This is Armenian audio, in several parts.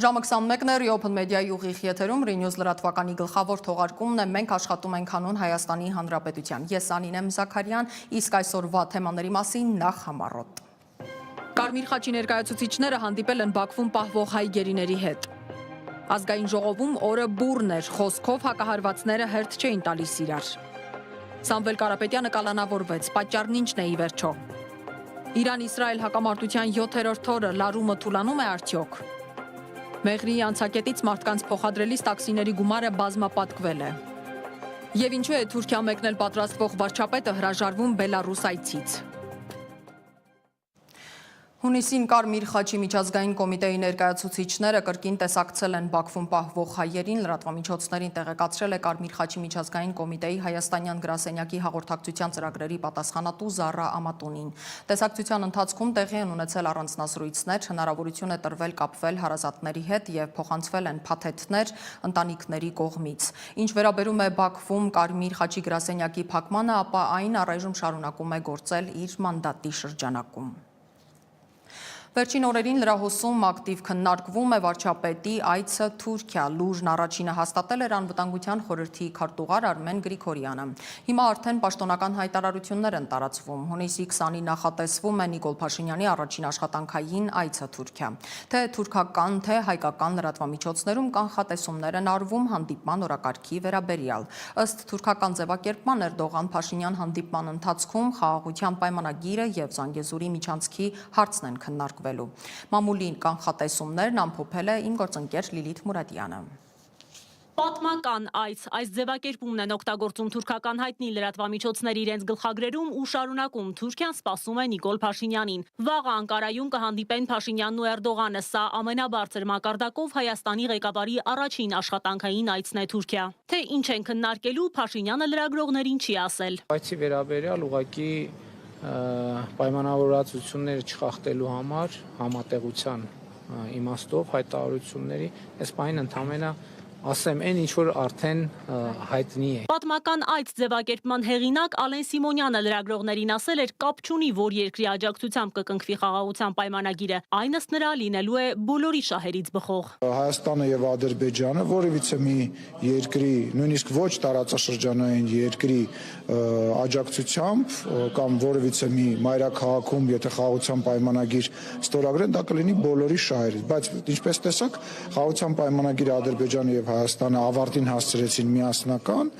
Ժամը 21-ն է, Open Media-ի ուղիղ եթերում Renews լրատվականի գլխավոր թողարկումն է, մենք աշխատում ենք հանուն Հայաստանի Հանրապետության։ Ես Անին եմ Զաքարյան, իսկ այսօրվա թեմաների մասին նախ համառոտ։ Կարմիր խաչի ներկայացուցիչները հանդիպել են Բաքվում պահվող հայ գերիների հետ։ Ազգային ժողովում օրը բուռն էր, խոսքով հակահարվածները հերթ չէին տալիս իրար։ Սամվել Կարապետյանը կալանավորվեց, պատճառն ինչն է ի վերջո։ Իրան-Իսրայել հակամարտության 7-րդ օրը լարումը թուլանում է արդյոք։ Մեղրի անցակետից մարդկանց փոխադրելիս տաքսիների գումարը բազմապատկվել է։ Եվ ինչու է Թուրքիա մեկնել պատրաստվող վարչապետը հրաժարվում Բելարուս այցից։ Հունիսին Կարմիր խաչի միջազգային կոմիտեի ներկայացուցիչները կրկին տեսակցել են Բաքվում պահվող հայերին, լրատվամիջոցներին տեղեկացրել է Կարմիր խաչի միջազգային կոմիտեի հայաստանյան գրասենյակի հաղորդակցության ծրագրերի պատասխանատու Զառա Ամատունին։ Տեսակցության ընթացքում տեղի են ունեցել առանձնազրույցներ, հնարավորություն է տրվել կապվել հարազատների հետ եւ փոխանցվել են փաթեթներ ընտանիքների կողմից։ Ինչ վերաբերում է Բաքվում Կարմիր խաչի գրասենյակի փակմանը, ապա այն առայժմ շարունակում է գործել իր մանդատի շրջանակում։ Վերջին օրերին լրահոսում ակտիվ քննարկվում է վարչապետի այցը Թուրքիա։ Լուրն առաջինը հաստատել էր անվտանգության խորհրդի քարտուղար Արմեն Գրիգորյանը։ Հիմա արդեն պաշտոնական հայտարարություններ են տարածվում։ Հունիսի 20-ին նախատեսվում է Նիկոլ Փաշինյանի առաջին աշխատանքային այցը Թուրքիա։ Թե թուրքական, թե հայկական լրատվամիջոցներում կանխատեսումներ են արվում հանդիպման օրակարգի վերաբերյալ։ Ըստ թուրքական ձևակերպման Էրդողան-Փաշինյան հանդիպման ընթացքում խաղաղության պայմանագիրը եւ Զանգեզուրի միջանցքի հարցն են քննարկվում։ Մամուլին կանխատեսումներն ամփոփել է իմ գործընկեր Լիլիթ Մուրադյանը։ Պատմական այս ձևակերպումն են օգտագործում թուրքական հայտնի լրատվամիջոցներ իրենց գլխագրերում ու շարունակում Թուրքիան սպասում է Նիկոլ Փաշինյանին։ Վաղը Անկարայում կհանդիպեն Փաշինյանն ու Էրդողանը, սա ամենաբարձր մակարդակով Հայաստանի ղեկավարի առաջին աշխատանքային այցն է Թուրքիա։ Թե ինչ են քննարկելու, Փաշինյանը լրագրողներին չի ասել։ Այցի վերաբերյալ ուղղակի պայմանավորվածությունները չխախտելու համար համատեղության իմաստով հայտարարությունների այս պահին ընդամենը ասեմ այն ինչ որ արդեն հայտնի է։ Պատմական այդ ձևակերպման հեղինակ Ալեն Սիմոնյանը լրագրողներին ասել էր կապ չունի որ երկրի աջակցությամբ կկնքվի խաղաղության պայմանագիրը, այն ըստ նրա լինելու է բոլորի շահերից բխող։ Հայաստանը եւ Ադրբեջանը որևիցե մի երկրի, նույնիսկ ոչ տարածաշրջանային երկրի աջակցությամբ կամ որևիցե մի մայրաքաղաքում եթե խաղաղության պայմանագիր ստորագրեն, դա կլինի բոլորի շահերից, բայց ինչպես տեսակ խաղաղության պայմանագիրը Ադրբեջանը եւ Հայաստանը ավարտին հասցրեցին միասնական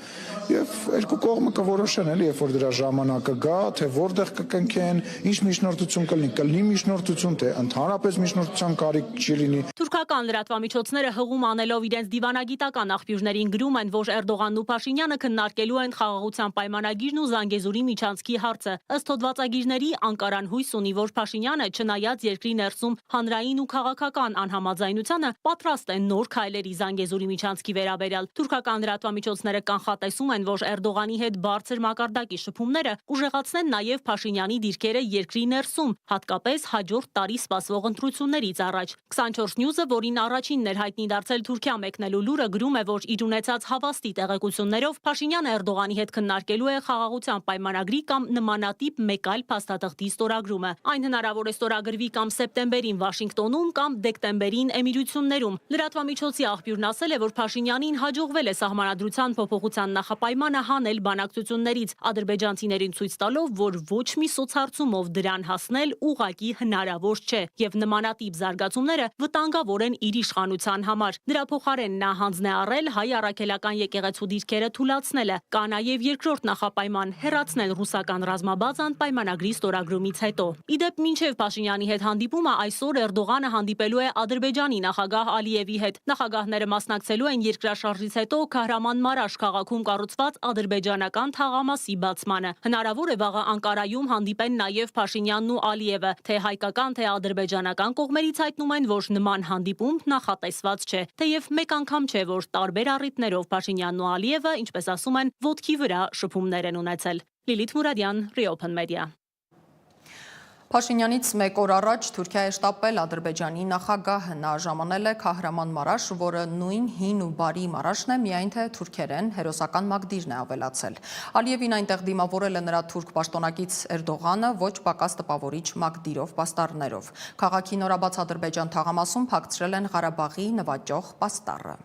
եւ երկու կողմը կորոշեն էլի, երբ որ դրա ժամանակը գա, թե որտեղ կկնքեն, ինչ միջնորդություն կլինի միջնորդություն, թե ընդհանրապես միջնորդության կարիք չի լինի։ Թուրքական լրատվամիջոցները հղում անելով իրենց դիվանագիտական աղբյուրներին գրում են, որ Էրդողանն ու Փաշինյանը քննարկելու են խաղաղության պայմանագիրն ու Զանգեզուրի միջանցքի հարցը։ Ըստ հոդվածագիրների Անկարան հույս ունի, որ Փաշինյանը, չնայած երկրի ներսում հանրային ու քաղաքական անհամաձայնությանը, պատրաստ է նոր քայլերի Զանգեզուրի միջանցքի վերաբերյալ։ Թուրքական լրատվամիջոցները կանխատեսում են, որ Էրդողանի հետ բարձր մակարդակի շփումները կուժեղացնեն նաև Փաշինյանի դիրքերը երկրի ներսում, հատկապես հաջորդ տարի սպասվող ընտրություններից առաջ։ 24 News-ը, որին առաջինն էր հայտնի դարձել Թուրքիա մեկնելու լուրը, գրում է, որ իր ունեցած հավաստի տեղեկություններով Փաշինյանը Էրդողանի հետ քննարկելու է խաղաղության պայմանագրի կամ նմանատիպ մեկ այլ փաստաթղթի ստորագրումը։ Այն հնարավոր է ստորագրվի կամ սեպտեմբերին Վաշինգտոնում կամ դեկտեմբերին Էմիրություններում։ Լրատվամիջոցի աղբյուրն ասել է, որ Փաշինյանին հաջողվել է սահմանադրության փոփոխության նախապայմանը հանել բանակցություններից, ադրբեջանցիներին ցույց տալով, որ ոչ մի սոցհարցումով դրան հասնել ուղղակի հնարավոր չէ եւ նմանատիպ զարգացումները վտանգավոր են իր իշխանության համար։ Դրա փոխարեն նա հանձն է առել հայ առաքելական եկեղեցու դիրքերը թուլացնելը։ Կա նաեւ երկրորդ նախապայման՝ հեռացնել ռուսական ռազմաբազան պայմանագրի ստորագրումից հետո։ Իդեպ մինչեւ Փաշինյանի հետ հանդիպումը այսօր Էրդողանը հանդիպելու է Ադրբեջանի նախագահ Ալիևի հետ։ Նախագահները մասնակցելու են երկրաշարժից հետո Քահրաման-Մարաշ քաղաքում կառուցված ադրբեջանական թաղամասի բացմանը։ Հնարավոր է վաղը Անկարայում հանդիպեն նաև Փաշինյանն ու Ալիևը, թե հայկական, թե ադրբեջանական կողմերից հայտնում են, որ նման հանդիպում նախատեսված չէ։ Թեև մեկ անգամ չէ, որ տարբեր առիթներով Փաշինյանն ու Ալիևը, ինչպես ասում են, ոտքի վրա շփումներ են ունեցել։ Լիլիթ Մուրադյան, Open Media։ Փաշինյանից մեկ օր առաջ Թուրքիա է շտապել Ադրբեջանի նախագահը, նա ժամանել է Քահրամանմարաշ, որը նույն հին ու բարի Մարաշն է, միայն թե թուրքերեն հերոսական Մակդիրն է ավելացել։ Ալիևին այնտեղ դիմավորել է նրա թուրք պաշտոնակից Էրդողանը ոչ պակաս տպավորիչ Մակդիրով պաստառներով։ Քաղաքի նորաբաց Ադրբեջան թաղամասում փակցրել են Ղարաբաղի նվաճող պաստառը։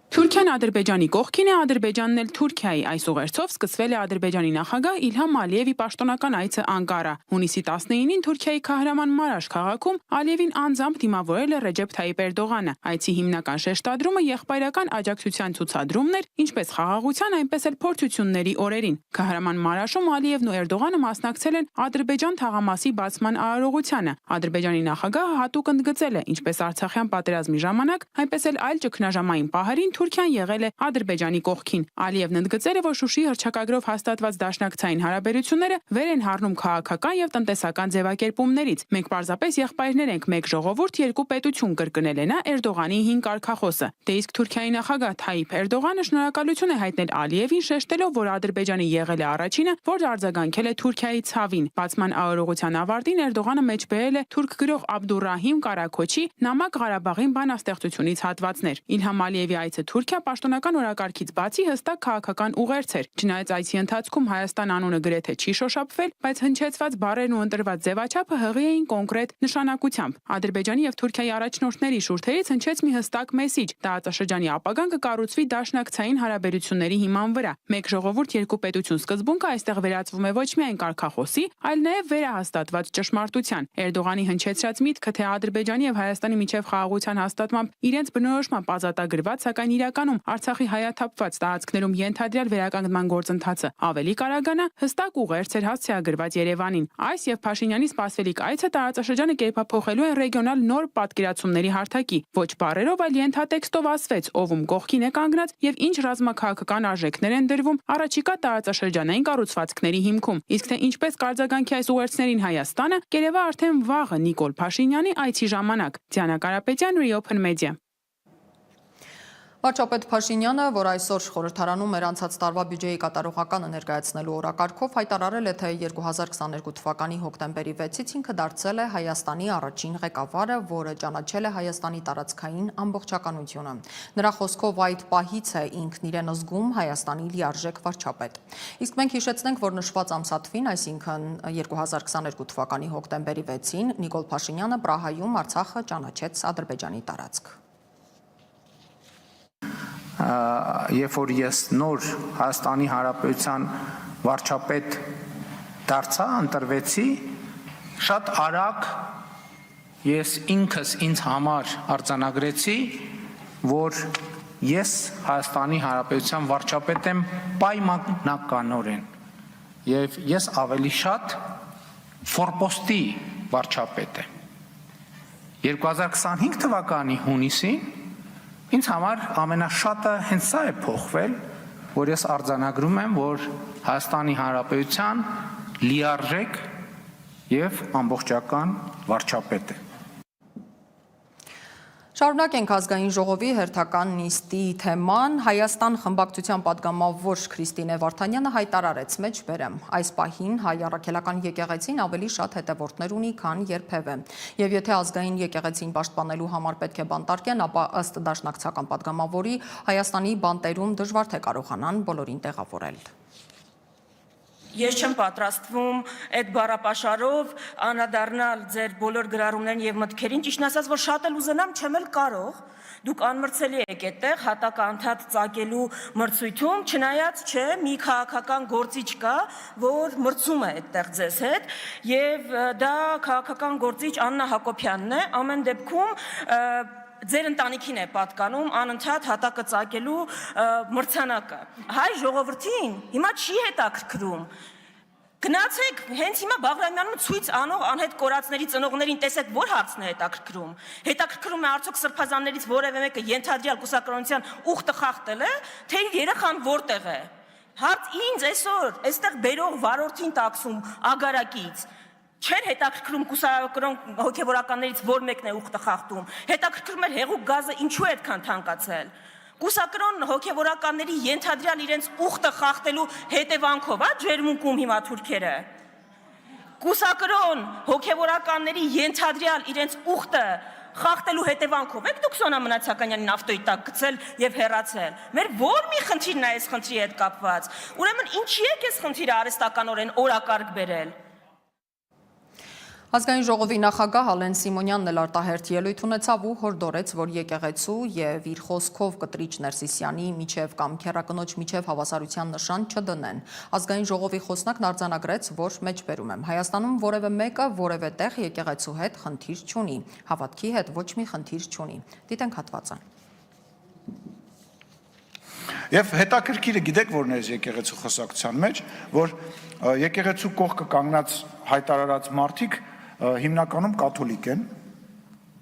Թուրքիան Ադրբեջանի կողքին է, Ադրբեջանն էլ Թուրքիայի, այս ուղերձով սկսվել է Ադրբեջանի նախագահ Իլհամ Ալիևի պաշտոնական այցը Անկարա։ Հունիսի 19-ին Թուրքիայի Քահրամանմարաշ քաղաքում Ալիևին անձամբ դիմավորել է Ռեջեփ Թայիպ Էրդողանը։ Այցի հիմնական շեշտադրումը եղբայրական աջակցության ցուցադրումն էր, ինչպես խաղաղության, այնպես էլ փորձությունների օրերին։ Քահրամանմարաշում Ալիևն ու Էրդողանը մասնակցել են Ադրբեջան թաղամասի բացման արարողությանը։ Ադրբեջանի նախագահը հատուկ ընդգծել է, ինչպես Արցախյան պատերազմի ժամանակ, այնպես էլ այլ ճգնաժամային պահերին Թուրքիան եղել է Ադրբեջանի կողքին։ Ալիևն ընդգծել է, որ Շուշիի հռչակագրով հաստատված դաշնակցային հարաբերությունները վեր են հառնում քաղաքական եւ տնտեսական ձևակերպումներից։ Մենք պարզապես եղբայրներ ենք, մեկ ժողովուրդ, երկու պետություն, կրկնել է նա Էրդողանի հին կարգախոսը։ Դե իսկ Թուրքիայի նախագահ Թայիպ Էրդողանը շնորհակալություն է հայտնել Ալիևին, շեշտելով, որ Ադրբեջանը եղել է առաջինը, որ արձագանքել է Թուրքիայի ցավին։ Բացման արարողության ավարտին Էրդողանը մեջբերել է թուրք գրող Աբդուրահիմ Կարաքոչի Նամակ Ղարաբաղին բանաստեղծությունից հատվածներ։ Իլհամ Ալիևի այցը Թուրքիա պաշտոնական օրակարգից բացի հստակ քաղաքական ուղերձ էր։ Չնայած այցի ընթացքում Հայաստան անունը գրեթե չի շոշափվել, բայց հնչեցված բառերն ու ընտրված ձևաչափը հղի էին կոնկրետ նշանակությամբ։ Ադրբեջանի եւ Թուրքիայի առաջնորդների շուրթերից հնչեց մի հստակ մեսիջ՝ տարածաշրջանի ապագան կկառուցվի դաշնակցային հարաբերությունների հիման վրա։ Մեկ ժողովուրդ, երկու պետություն սկզբունքը այստեղ վերածվում է ոչ միայն կարգախոսի, այլ նաեւ վերահաստատված ճշմարտության։ Էրդողանի հնչեցրած միտքը, թե Ադրբեջանի եւ Հայաստանի միջև խաղաղության հաստատմամբ իրենց բնորոշմամբ ազատագրված, սակայն իրականում Արցախի հայաթափված տարածքներում ենթադրյալ վերականգնման գործընթացը ավելի կարագանա, հստակ ուղերձ էր հասցեագրված Երևանին։ Այս եւ Փաշինյանի սպասվելիք այցը տարածաշրջանը կերպափոխելու են ռեգիոնալ նոր պատկերացումների հարթակի։ Ոչ բառերով, այլ ենթատեքստով ասվեց, ով կողքին է կանգնած եւ ինչ ռազմաքաղաքական արժեքներ են դրվում առաջիկա տարածաշրջանային կառուցվածքների հիմքում։ Իսկ թե ինչպես կարձագանքի այս ուղերձներին Հայաստանը, կերևա արդեն վաղը Նիկոլ Փաշինյանի այցի ժամանակ։ Դիանա Կարապետյան, Reopen Media։ Վարչապետ Փաշինյանը, որ այսօր խորհրդարանում էր անցած տարվա բյուջեի կատարողականը ներկայացնելու օրակարգով, հայտարարել է, թե 2022 թվականի հոկտեմբերի 6-ից ինքը դարձել է Հայաստանի առաջին ղեկավարը, որը ճանաչել է Հայաստանի տարածքային ամբողջականությունը։ Նրա խոսքով այդ պահից է ինքն իրեն զգում Հայաստանի լիարժեք վարչապետ։ Իսկ մենք հիշեցնենք, որ նշված ամսաթվին, այսինքն 2022 թվականի հոկտեմբերի 6-ին, Նիկոլ Փաշինյանը Պրահայում Արցախը ճանաչեց Ադրբեջանի տարածք։ Երբ որ ես նոր Հայաստանի Հանրապետության վարչապետ դարձա, ընտրվեցի, շատ արագ ես ինքս ինձ համար արձանագրեցի, որ ես Հայաստանի Հանրապետության վարչապետ եմ պայմանականորեն եւ ես ավելի շատ ֆորպոստի վարչապետ եմ։ 2025 թվականի հունիսին ինձ համար ամենաշատը հենց սա է փոխվել, որ ես արձանագրում եմ, որ Հայաստանի Հանրապետության լիարժեք եւ ամբողջական վարչապետ է։ Շարունակենք ազգային ժողովի հերթական նիստի թեման։ Հայաստան խմբակցության պատգամավոր Քրիստինե Վարդանյանը հայտարարեց մեջբերեմ. այս պահին հայ առաքելական եկեղեցին ավելի շատ հետևորդներ ունի, քան երբևէ։ Եվ եթե ազգային եկեղեցին պաշտպանելու համար պետք է բանտարկեն, ապա ըստ դաշնակցական պատգամավորի Հայաստանի բանտերում դժվար թե կարողանան բոլորին տեղավորել։ Ես չեմ պատրաստվում այդ բառապաշարով անդրադառնալ ձեր բոլոր գրառումներին եւ մտքերին, ճիշտ ասած, որ շատ էլ ուզենամ, չեմ էլ կարող։ Դուք անմրցելի եք այդտեղ հատակը անդադ ծագելու մրցույթում, չնայած չէ, մի քաղաքական գործիչ կա, որ մրցում է այդտեղ ձեզ հետ, եւ դա քաղաքական գործիչ Աննա Հակոբյանն է, ամեն դեպքում ձեր ընտանիքին է պատկանում անընդհատ հատակը ծագելու մրցանակը։ Հայ ժողովրդին հիմա չի հետաքրքրում։ Գնացեք հենց հիմա Բաղրամյանում ցույց անող անհետ կորածների ծնողներին տեսեք, որ հարցն է հետաքրքրում։ Հետաքրքրում է արդյոք սրբազաններից որևէ մեկը ենթադրյալ կուսակրոնության ուխտը խախտել է, թե իր երեխան որտեղ է։ Հարց ինձ այսօր այստեղ բերող վարորդին տաքսում ագարակից չէր հետաքրքրում կուսակրոն հոգևորականներից որ մեկն է ուխտը խախտում։ Հետաքրքրում էր հեղուկ գազը ինչու է այդքան թանկացել։ Կուսակրոն հոգևորականների ենթադրյալ իրենց ուխտը խախտելու հետևանքով, ջերմուկում հիմա թուրքերը։ կուսակրոն հոգևորականների ենթադրյալ իրենց ուխտը խախտելու հետևանքով եք դուք Սոնա Մնացականյանին ավտոյի տակ գցել եւ հեռացել։ Մեր ո՞ր մի խնդիրն է այս խնդրի հետ կապված։ Ուրեմն ինչի եք այս խնդիրը արհեստականորեն օրակարգ բերել։ Ազգային ժողովի նախագահ Ալեն Սիմոնյանն էլ արտահերթ ելույթ ունեցավ ու հորդորեց, որ եկեղեցու եւ իր խոսքով կտրիչ Ներսիսյանի միջև կամ քեռակնոջ միջև հավասարության նշան չդնեն։ Ազգային ժողովի խոսնակն արձանագրեց, որ մեջբերում եմ Հայաստանում որևէ մեկը որևէ տեղ եկեղեցու հետ խնդիր չունի, հավատքի հետ ոչ մի խնդիր չունի։ Դիտենք հատվածը։ Եվ հետաքրքիրը գիտեք որն է եկեղեցու խոսակցության մեջ, որ եկեղեցու կողքը կանգնած հայտարարած մարդիկ հիմնականում կաթոլիկ են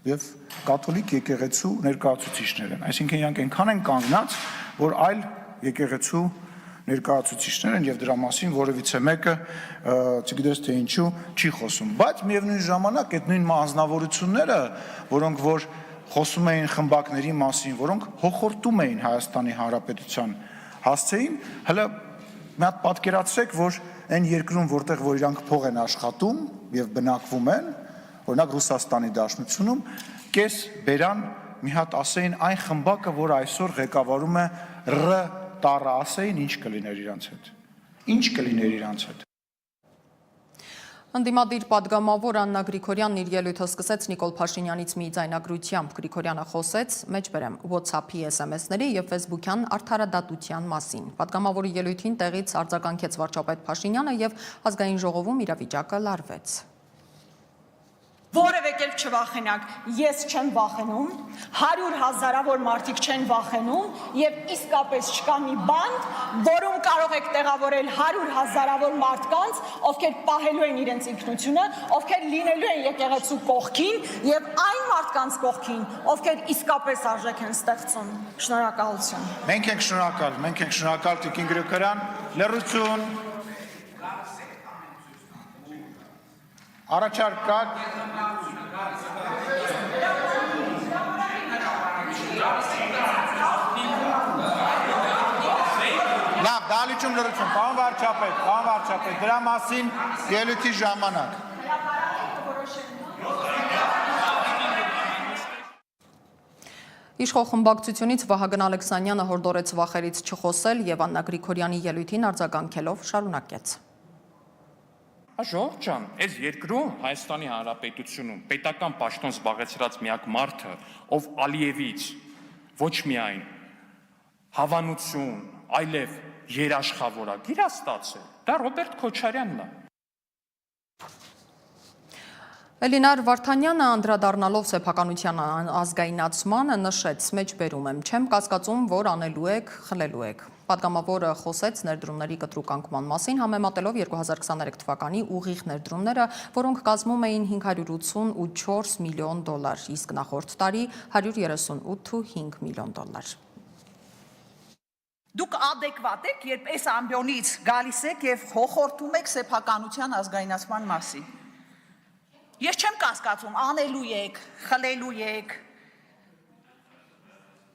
եւ կաթոլիկ եկեղեցու ներկայացուցիչներ են, այսինքն իրանք այնքան են կանգնած, որ այլ եկեղեցու ներկայացուցիչներ են եւ դրա մասին որևիցե մեկը չգիտես թե ինչու չի խոսում, բայց միևնույն ժամանակ այդ նույն անձնավորությունները, որոնք որ խոսում էին խմբակների մասին, որոնք հոխորտում էին Հայաստանի Հանրապետության հասցեին, հələ մի հատ պատկերացրեք, որ այն երկրում, որտեղ որ իրանք փող են աշխատում եւ բնակվում են, օրինակ Ռուսաստանի Դաշնությունում, կես բերան մի հատ ասեին այն խմբակը, որ այսօր ղեկավարում է Ռ տառը, ասեին ինչ կլիներ իրանց հետ։ Ինչ կլիներ իրանց հետ։ Ընդդիմադիր պատգամավոր Աննա Գրիգորյանն իր ելույթը սկսեց Նիկոլ Փաշինյանից մի ձայնագրությամբ։ Գրիգորյանը խոսեց, մեջբերեմ, WhatsApp-ի SMS-ների եւ Facebook-յան արդարադատության մասին։ Պատգամավորի ելույթին տեղից արձագանքեց վարչապետ Փաշինյանը եւ ազգային ժողովում իրավիճակը լարվեց։ Որևէ կերպ չվախենակ, ես չեմ վախենում, 100,000-ավոր մարդիկ չեն վախենում եւ իսկապես չկա մի բանդ, որում կարող եք տեղավորել 100,000-ավոր մարդկանց, ովքեր պահելու են իրենց ինքնությունը, ովքեր լինելու են եկեղեցու կողքին եւ այն մարդկանց կողքին, ովքեր իսկապես արժեք են ստեղծում։ Շնորհակալություն։ Մենք ենք շնորհակալ Տիկին Գրիգորյան, լրություն Առաջարկ կա Լավ, դալիճում լրություն, պարոն վարչապետ, դրա մասին ելույթի ժամանակ։ Իշխող խմբակցությունից Վահագն Ալեքսանյանը հորդորեց վախերից չխոսել եւ Աննա Գրիգորյանի ելույթին արձագանքելով շարունակեց։ Ժողով ջան, այս երկրում Հայաստանի Հանրապետությունում պետական պաշտոն զբաղեցրած միակ մարդը, ով Ալիևից ոչ միայն հավանություն, այլև երաշխավորագիր է ստացել, դա Ռոբերտ Քոչարյանն է։ Էլինար Վարդանյանը անդրադառնալով սեփականության ազգայնացմանը նշեց, մեջբերում եմ, չեմ կասկածում, որ անելու եք, խլելու եք։ Պատգամավորը խոսեց ներդրումների կտրուկ անկման մասին, համեմատելով 2023 թվականի ուղիղ ներդրումները, որոնք կազմում էին $584 միլիոն, իսկ նախորդ տարի $138.5 միլիոն։ Դուք adekvat եք, երբ այս ամբիոնից գալիս եք եւ հոխորտում եք սեփականության ազգայնացման մասին։ Ես չեմ կասկածում, անելու եք, խլելու եք։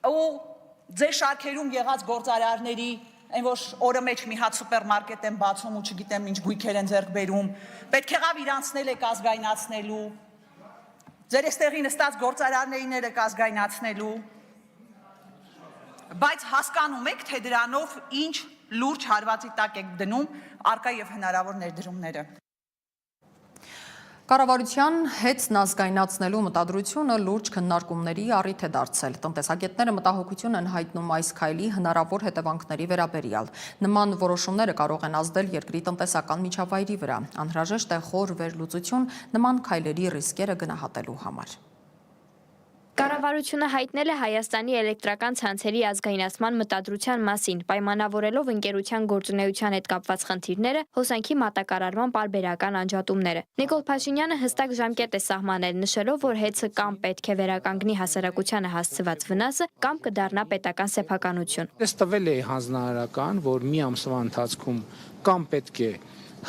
Ու ձեր շարքերում եղած գործարարների, այն որ օրը մեջ մի հատ սուպերմարկետ են բացում ու չգիտեմ ինչ գույքեր են ձեռք բերում, պետք եղավ իրանցնել եք ազգայնացնելու։ Ձեր էստեղի նստած գործարարներին եք ազգայնացնելու։ Բայց հասկանում եք, թե դրանով ինչ լուրջ հարվածի տակ եք դնում արկա եւ հնարավոր ներդրումները։ Կառավարության հեծն ազգայնացնելու մտադրությունը լուրջ քննարկումների առիթ է դարձել։ Տնտեսագետները մտահոգություն են հայտնում այս քայլի հնարավոր հետևանքների վերաբերյալ։ Նման որոշումները կարող են ազդել երկրի տնտեսական միջավայրի վրա։ Անհրաժեշտ է խոր վերլուծություն նման քայլերի ռիսկերը գնահատելու համար։ Կառավարությունը հայտնել է Հայաստանի էլեկտրական ցանցերի ազգայնացման մտադրության մասին, պայմանավորելով ընկերության գործունեության հետ կապված խնդիրները, հոսանքի մատակարարման պարբերական անջատումները։ Նիկոլ Փաշինյանը հստակ ժամկետ է սահմանել, նշելով, որ հեծը կամ պետք է վերականգնի հասարակությանը հասցված վնասը, կամ կդառնա պետական սեփականություն։ Այս տվել է հանձնարարական, որ մի ամսվա ընթացքում կամ պետք է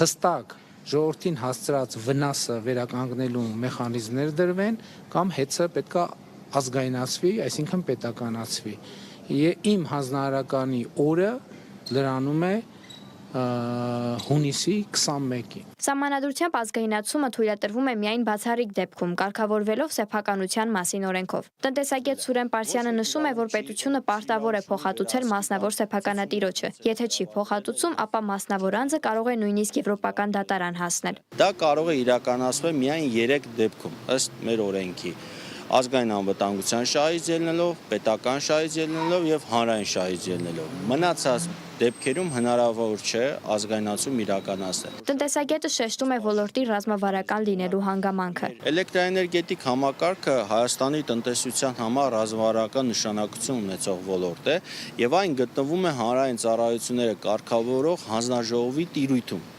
հստակ ժողովրդին հասցրած վնասը վերականգնելու մեխանիզմներ դրվեն, կամ հեծը պետքա ազգայնացվի, այսինքն պետականացվի։ Իմ հանձնարարականի օրը լրանում է հունիսի 21-ին։ Սահմանադրությամբ ազգայնացումը թույլատրվում է միայն բացառիկ դեպքում, կարգավորվելով սեփականության մասին օրենքով։ Տնտեսագետ Սուրեն Պարսյանը նշում է, որ պետությունը պարտավոր է փոխհատուցել մասնավոր սեփականատիրոջը։ Եթե չի փոխհատուցում, ապա մասնավոր անձը կարող է նույնիսկ եվրոպական դատարան հասնել։ Դա կարող է իրականացվել միայն 3 դեպքում, ըստ մեր օրենքի։ Ազգային անվտանգության շահից ելնելով, պետական շահից ելնելով եւ հանրային շահից ելնելով։ Մնացած դեպքերում հնարավոր չէ ազգայնացում իրականացնել։ Տնտեսագետը շեշտում է ոլորտի ռազմավարական լինելու հանգամանքը։ Էլեկտրաէներգետիկ համակարգը Հայաստանի տնտեսության համար ռազմավարական նշանակություն ունեցող ոլորտ է եւ այն գտնվում է հանրային ծառայությունները կարգավորող հանձնաժողովի տիրույթում։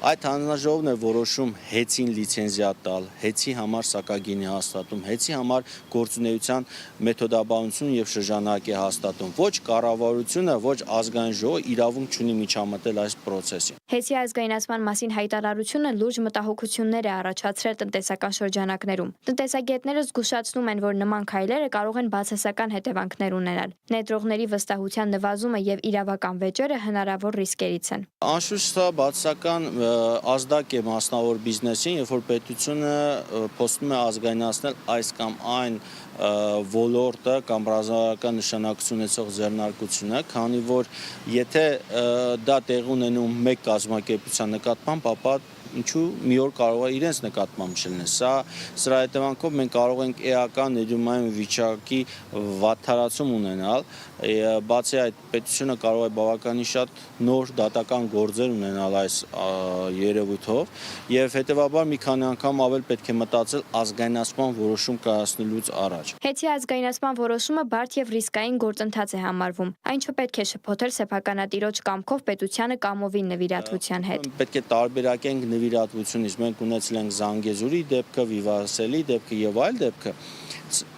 Այդ հանձնաժողովն է որոշում հեծին լիցենզիա տալ, հեծի համար սակագինի հաստատում, հեծի համար գործունեության մեթոդաբանություն եւ շրջանակ է հաստատում։ Ոչ կառավարությունը, ոչ ազգային ժողովը իրավունք չունի միջամտել այս process-ին։ Հեծի ազգայնացման մասին հայտարարությունը լուրջ մտահոգություններ է առաջացրել տնտեսական շրջանակներում։ Տնտեսագետները զգուշացնում են, որ նման քայլերը կարող են բացասական հետևանքներ ունենալ։ Ներդրողների վստահության նվազումը եւ իրավական վեճերը հնարավոր ռիսկերից են։ Անշուշտ սա բացասական ազդակ է մասնավոր բիզնեսին, երբ որ պետությունը փորձում է ազգայնացնել այս կամ այն ոլորտը կամ ռազմավարական նշանակություն ունեցող ձեռնարկությունը, քանի որ եթե դա տեղի ունենում մեկ կազմակերպության նկատմամբ, ապա ինչու մի օր կարող է իրենց նկատմամբ չլինել։ Սրա հետևանքով մենք կարող ենք էական ներդրումային վիճակի վատթարացում ունենալ, բացի այդ պետությունը կարող է բավականին շատ նոր դատական գործեր ունենալ այս երևույթով եւ հետեւաբար մի քանի անգամ ավել պետք է մտածել ազգայնացման որոշում կայացնելուց առաջ։ Հեծի ազգայնացման որոշումը բարդ եւ ռիսկային գործընթաց է համարվում։ Այն չպետք է շփոթել սեփականատիրոջ կամքով պետությանը կամովի նվիրատվության հետ։ Պետք է տարբերակենք նվիրատվությունից։ Մենք ունեցել ենք Զանգեզուրի դեպքը, Վիվասելի դեպքը եւ այլ դեպքը։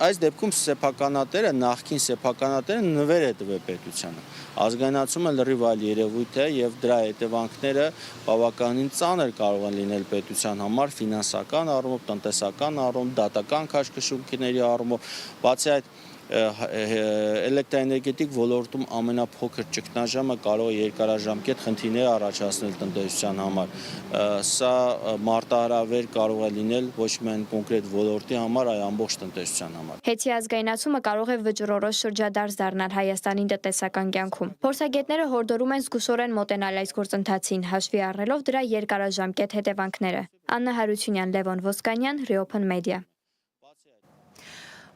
Այս դեպքում սեփականատերը, նախկին սեփականատերը նվեր է տվել պետությանը։ Ազգայնացումը լրիվ այլ երևույթ է եւ դրա հետևանքները բավականին ծանր կարող են լինել պետության համար ֆինանսական առումով, տնտեսական առումով, դատական քաշքշումների առումով, բացի այդ էլեկտրաէներգետիկ ոլորտում ամենափոքր ճգնաժամը կարող է երկարաժամկետ խնդիրներ առաջացնել տնտեսության համար։ Սա մարտահրավեր կարող է լինել ոչ միայն կոնկրետ ոլորտի համար, այլ ամբողջ տնտեսության համար։ Հեծի ազգայնացումը կարող է վճռորոշ շրջադարձ դառնալ Հայաստանի տնտեսական կյանքում։ Փորձագետները հորդորում են զգուշորեն մոտենալ այս գործընթացին, հաշվի առնելով դրա երկարաժամկետ հետևանքները։ Աննա Հարությունյան, Լևոն Ոսկանյան, Reopen Media։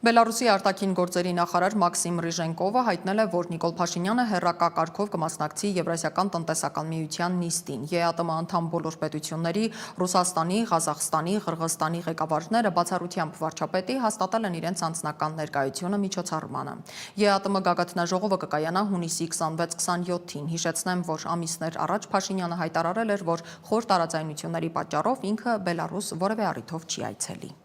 Բելարուսի արտաքին գործերի նախարար Մաքսիմ Ռիժենկովը հայտնել է, որ Նիկոլ Փաշինյանը հեռակակարգով կմասնակցի Եվրասիական տնտեսական միության նիստին։ ԵԱՏՄ անդամ բոլոր պետությունների, Ռուսաստանի, Ղազախստանի, Ղրղստանի ղեկավարները բացառությամբ վարչապետի հաստատել են իրենց անձնական ներկայությունը միջոցառմանը։ ԵԱՏՄ գագաթնաժողովը կկայանա հունիսի 26-27-ին։ Հիշեցնեմ, որ ամիսներ առաջ Փաշինյանը հայտարարել էր, որ խոր տարաձայնությունների պատճառով ինքը Բելարուս որևէ առիթով չի այցելի։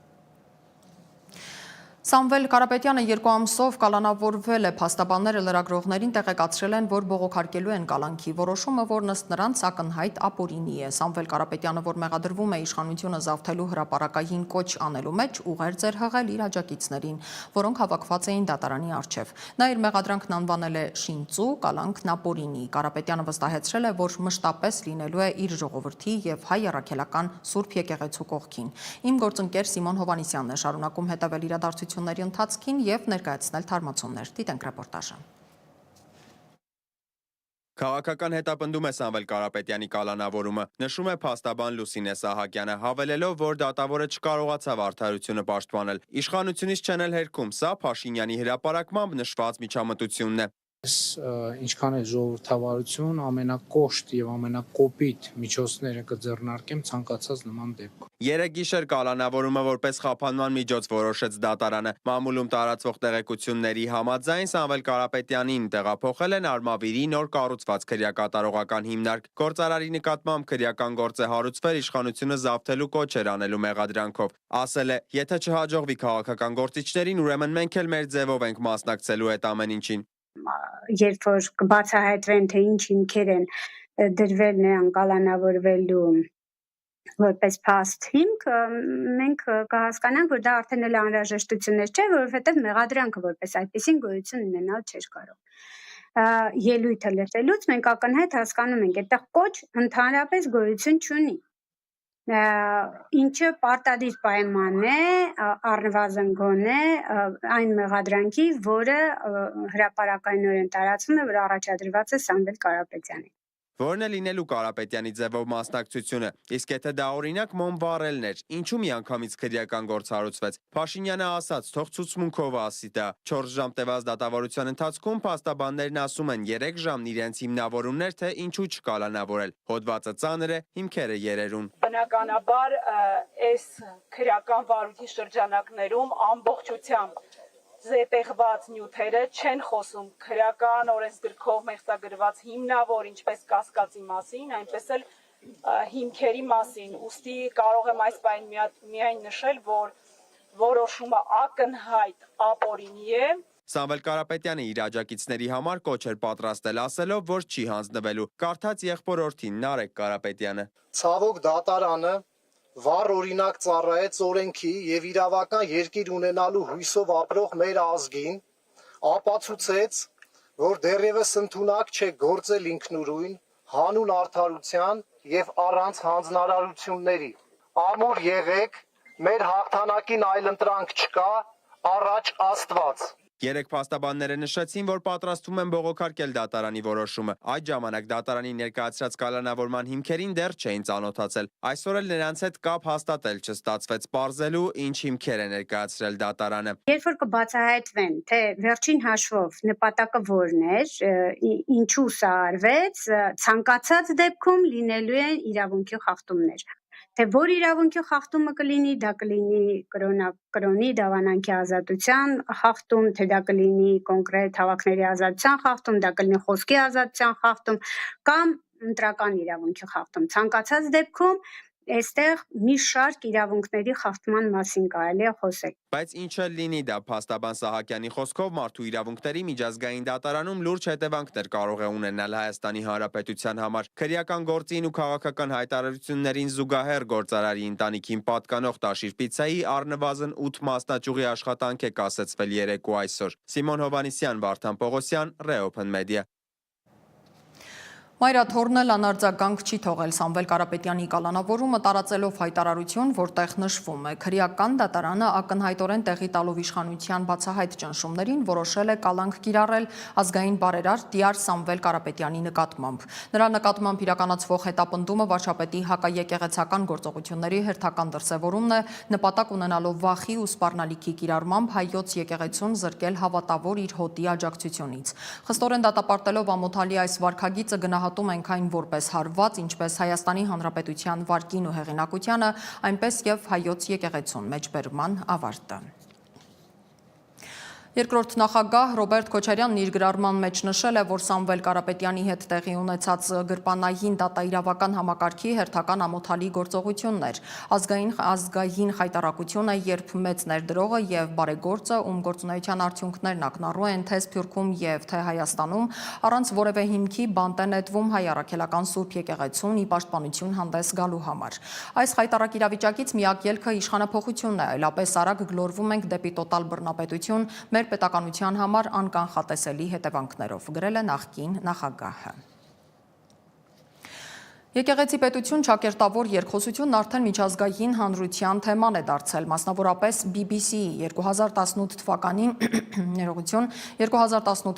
Սամվել Կարապետյանը 2 ամսով կալանավորվել է, փաստաբանները լրագրողներին տեղեկացրել են, որ բողոքարկելու են կալանքի որոշումը, որ ըստ նրանց ակնհայտ ապօրինի է։ Սամվել Կարապետյանը, որ մեղադրվում է իշխանությունը զավթելու հրապարակային կոչ անելու մեջ, ուղեր ձեռհղել իր աջակիցներին, որոնք հավաքված էին դատարանի առջև։ Նա իր մեղադրանքն անվանել է շինծու, կալանքն ապօրինի։ Կարապետյանը վստահեցրել է, որ մշտապես լինելու է իր ժողովրդի եւ հայ առաքելական Սուրբ եկեղեցու կողքին։ Իմ գործընկեր Սիմոն Հովանիսյանն է շարունակում հետևել իրադարձությունների ընթացքին եւ ներկայացնել թարմացումներ։ Դիտենք ռեպորտաժը։ Քաղաքական հետապնդում է Սամվել Կարապետյանի կալանավորումը, նշում է փաստաբան Լուսինե Սահակյանը, հավելելով, որ դատավորը չկարողացավ արդարությունը պաշտպանել։ Իշխանությունից չեն էլ հերքում, սա Փաշինյանի հրապարակմամբ նշված միջամտությունն է։ Ինչքան է ժողովրդավարություն, ամենակոշտ եւ ամենակոպիտ միջոցները կձեռնարկեմ ցանկացած նման դեպքում։ Երեք գիշեր կալանավորումը որպես խափանման միջոց որոշեց դատարանը։ Մամուլում տարածվող տեղեկությունների համաձայն Սամվել Կարապետյանին տեղափոխել են Արմավիրի նոր կառուցված քրեակատարողական հիմնարկ։ Գործարարի նկատմամբ քրեական գործ է հարուցվել իշխանությունը զավթելու կոչ էր անելու մեղադրանքով։ Ասել է, եթե չհաջողվի քաղաքական գործիչներին, ուրեմն մենք էլ մեր ձևով ենք մասնակցելու այդ ամեն ինչին։ Երբ որ կբացահայտվեն, թե ինչ հիմքեր են դրվել նրան կալանավորվելու որպես փաստ հիմք, մենք կհասկանանք, որ դա արդեն էլ անհրաժեշտություններ չէ, որովհետև մեղադրանքը որպես այդպեսին գոյություն ունենալ չէր կարող։ ելույթը լսելուց մենք ակնհայտ հասկանում ենք, այդտեղ կոչ ընդհանրապես գոյություն չունի։ Ինչը պարտադիր պայման է, առնվազն գոնե այն մեղադրանքի, որը հրապարակայնորեն տարածվում է, որ առաջադրված է Սամվել Կարապետյանին։ Որն է լինելու Կարապետյանի ձևով մասնակցությունը, իսկ եթե դա օրինակ մոմ վառելն էր, ինչու միանգամից քրեական գործ հարուցվեց։ Փաշինյանը ասաց, թող ցուցմունքով ասի դա։ 4 ժամ տևած դատավարության ընթացքում փաստաբաններն ասում են 3 ժամն իրենց հիմնավորումներ, թե ինչու չկալանավորել։ Հոդվածը ծանր է, հիմքերը երերուն։ Բնականաբար այս քրեական վարույթի շրջանակներում ամբողջությամբ զետեղված նյութերը չեն խոսում քրեական օրենսգրքով մեղսագրված հիմնավոր ինչպես կասկածի մասին, այնպես էլ հիմքերի մասին։ Ուստի կարող եմ այս բան միայն նշել, որ որոշումը ակնհայտ ապօրինի է։ Սամվել Կարապետյանը իր աջակիցների համար կոչ էր պատրաստել, ասելով, որ չի հանձնվելու։ Կարդաց եղբորորդին Նարեկ Կարապետյանը։ Ցավոք դատարանը վառ օրինակ ծառայեց օրենքի եւ իրավական երկիր ունենալու հույսով ապրող մեր ազգին, ապացուցեց, որ դեռևս ընդունակ չէ գործել ինքնուրույն, հանուն արդարության եւ առանց հանձնարարությունների։ Ամուր եղեք, մեր հաղթանակին այլընտրանք չկա, առաջ Աստված։ 3 փաստաբանները նշեցին, որ պատրաստվում են բողոքարկել դատարանի որոշումը։ Այդ ժամանակ դատարանի ներկայացրած կալանավորման հիմքերին դեռ չէին ծանոթացել։ Այսօր էլ նրանց հետ կապ հաստատել չստացվեց, պարզելու ինչ հիմքեր է ներկայացրել դատարանը։ Երբ որ կբացահայտվեն, թե վերջին հաշվով նպատակը որն էր, ինչու սա արվեց, ցանկացած դեպքում լինելու են իրավունքի խախտումներ։ Թե որ իրավունքի խախտումը կլինի, դա կլինի կրոնի դավանանքի ազատության խախտում, թե դա կլինի կոնկրետ հավաքների ազատության խախտում, դա կլինի խոսքի ազատության խախտում կամ ընտրական իրավունքի խախտում։ Ցանկացած դեպքում այստեղ մի շարք իրավունքների խախտման մասին կարելի է խոսել։ Բայց ինչ էլ լինի դա, փաստաբան Սահակյանի խոսքով մարդու իրավունքների միջազգային դատարանում լուրջ հետևանքներ կարող է ունենալ Հայաստանի Հանրապետության համար։ Քրեական գործին ու քաղաքական հայտարարություններին զուգահեռ գործարարի ընտանիքին պատկանող Տաշիր պիցցայի առնվազն 8 մասնաճյուղի աշխատանք է կասեցվել երեկո այսօր։ Սիմոն Հովանիսյան, Վարդան Պողոսյան, Reopen Media։ Մայրաթորն էլ անարձագանք չի թողել Սամվել Կարապետյանի կալանավորումը տարածելով հայտարարություն, որտեղ նշվում է քրեական դատարանը ակնհայտորեն տեղի տալով իշխանության բացահայտ ճնշումներին որոշել է կալանք կիրառել ազգային բարերար Դիար Սամվել Կարապետյանի նկատմամբ։ Նրա նկատմամբ իրականացվող հետապնդումը վարչապետի հակաեկեղեցական գործողությունների հերթական դրսևորումն է, նպատակ ունենալով վախի ու սպառնալիքի կիրառմամբ հայոց եկեղեցուն զրկել հավատավոր իր հոտի աջակցությունից։ Խստորեն դատապարտելով ամոթալի այս վարքագիծը գնահատում ենք այն որպես հարված, ինչպես Հայաստանի Հանրապետության վարկին ու հեղինակությանը, այնպես եւ հայոց եկեղեցուն մեջբերման ավարտը։ Երկրորդ նախագահ Ռոբերտ Քոչարյանն իր գրառման մեջ նշել է, որ Սամվել Կարապետյանի հետ տեղի ունեցած գրպանային դատաիրավական համակարգի հերթական ամոթալի գործողությունն էր։ Ազգային խայտառակություն է, երբ մեծ ներդրողը եւ բարեգործը, ում գործունեության արդյունքներն ակնառու են թե Սփյուռքում եւ թե Հայաստանում, առանց որևէ հիմքի բանտ է նետվում հայ առաքելական Սուրբ եկեղեցուն ի պաշտպանություն հանդես գալու համար։ Այս խայտառակ իրավիճակից միակ ելքը իշխանափոխությունն է, այլապես արագ գլորվում ենք դեպի տոտալ բռնապետություն, մեր պետականության համար անկանխատեսելի հետևանքներով, գրել է նախկին նախագահը։ Եկեղեցի պետություն ճակերտավոր երկխոսությունն արդեն միջազգային հանրության թեման է դարձել, մասնավորապես BBC-ի 2018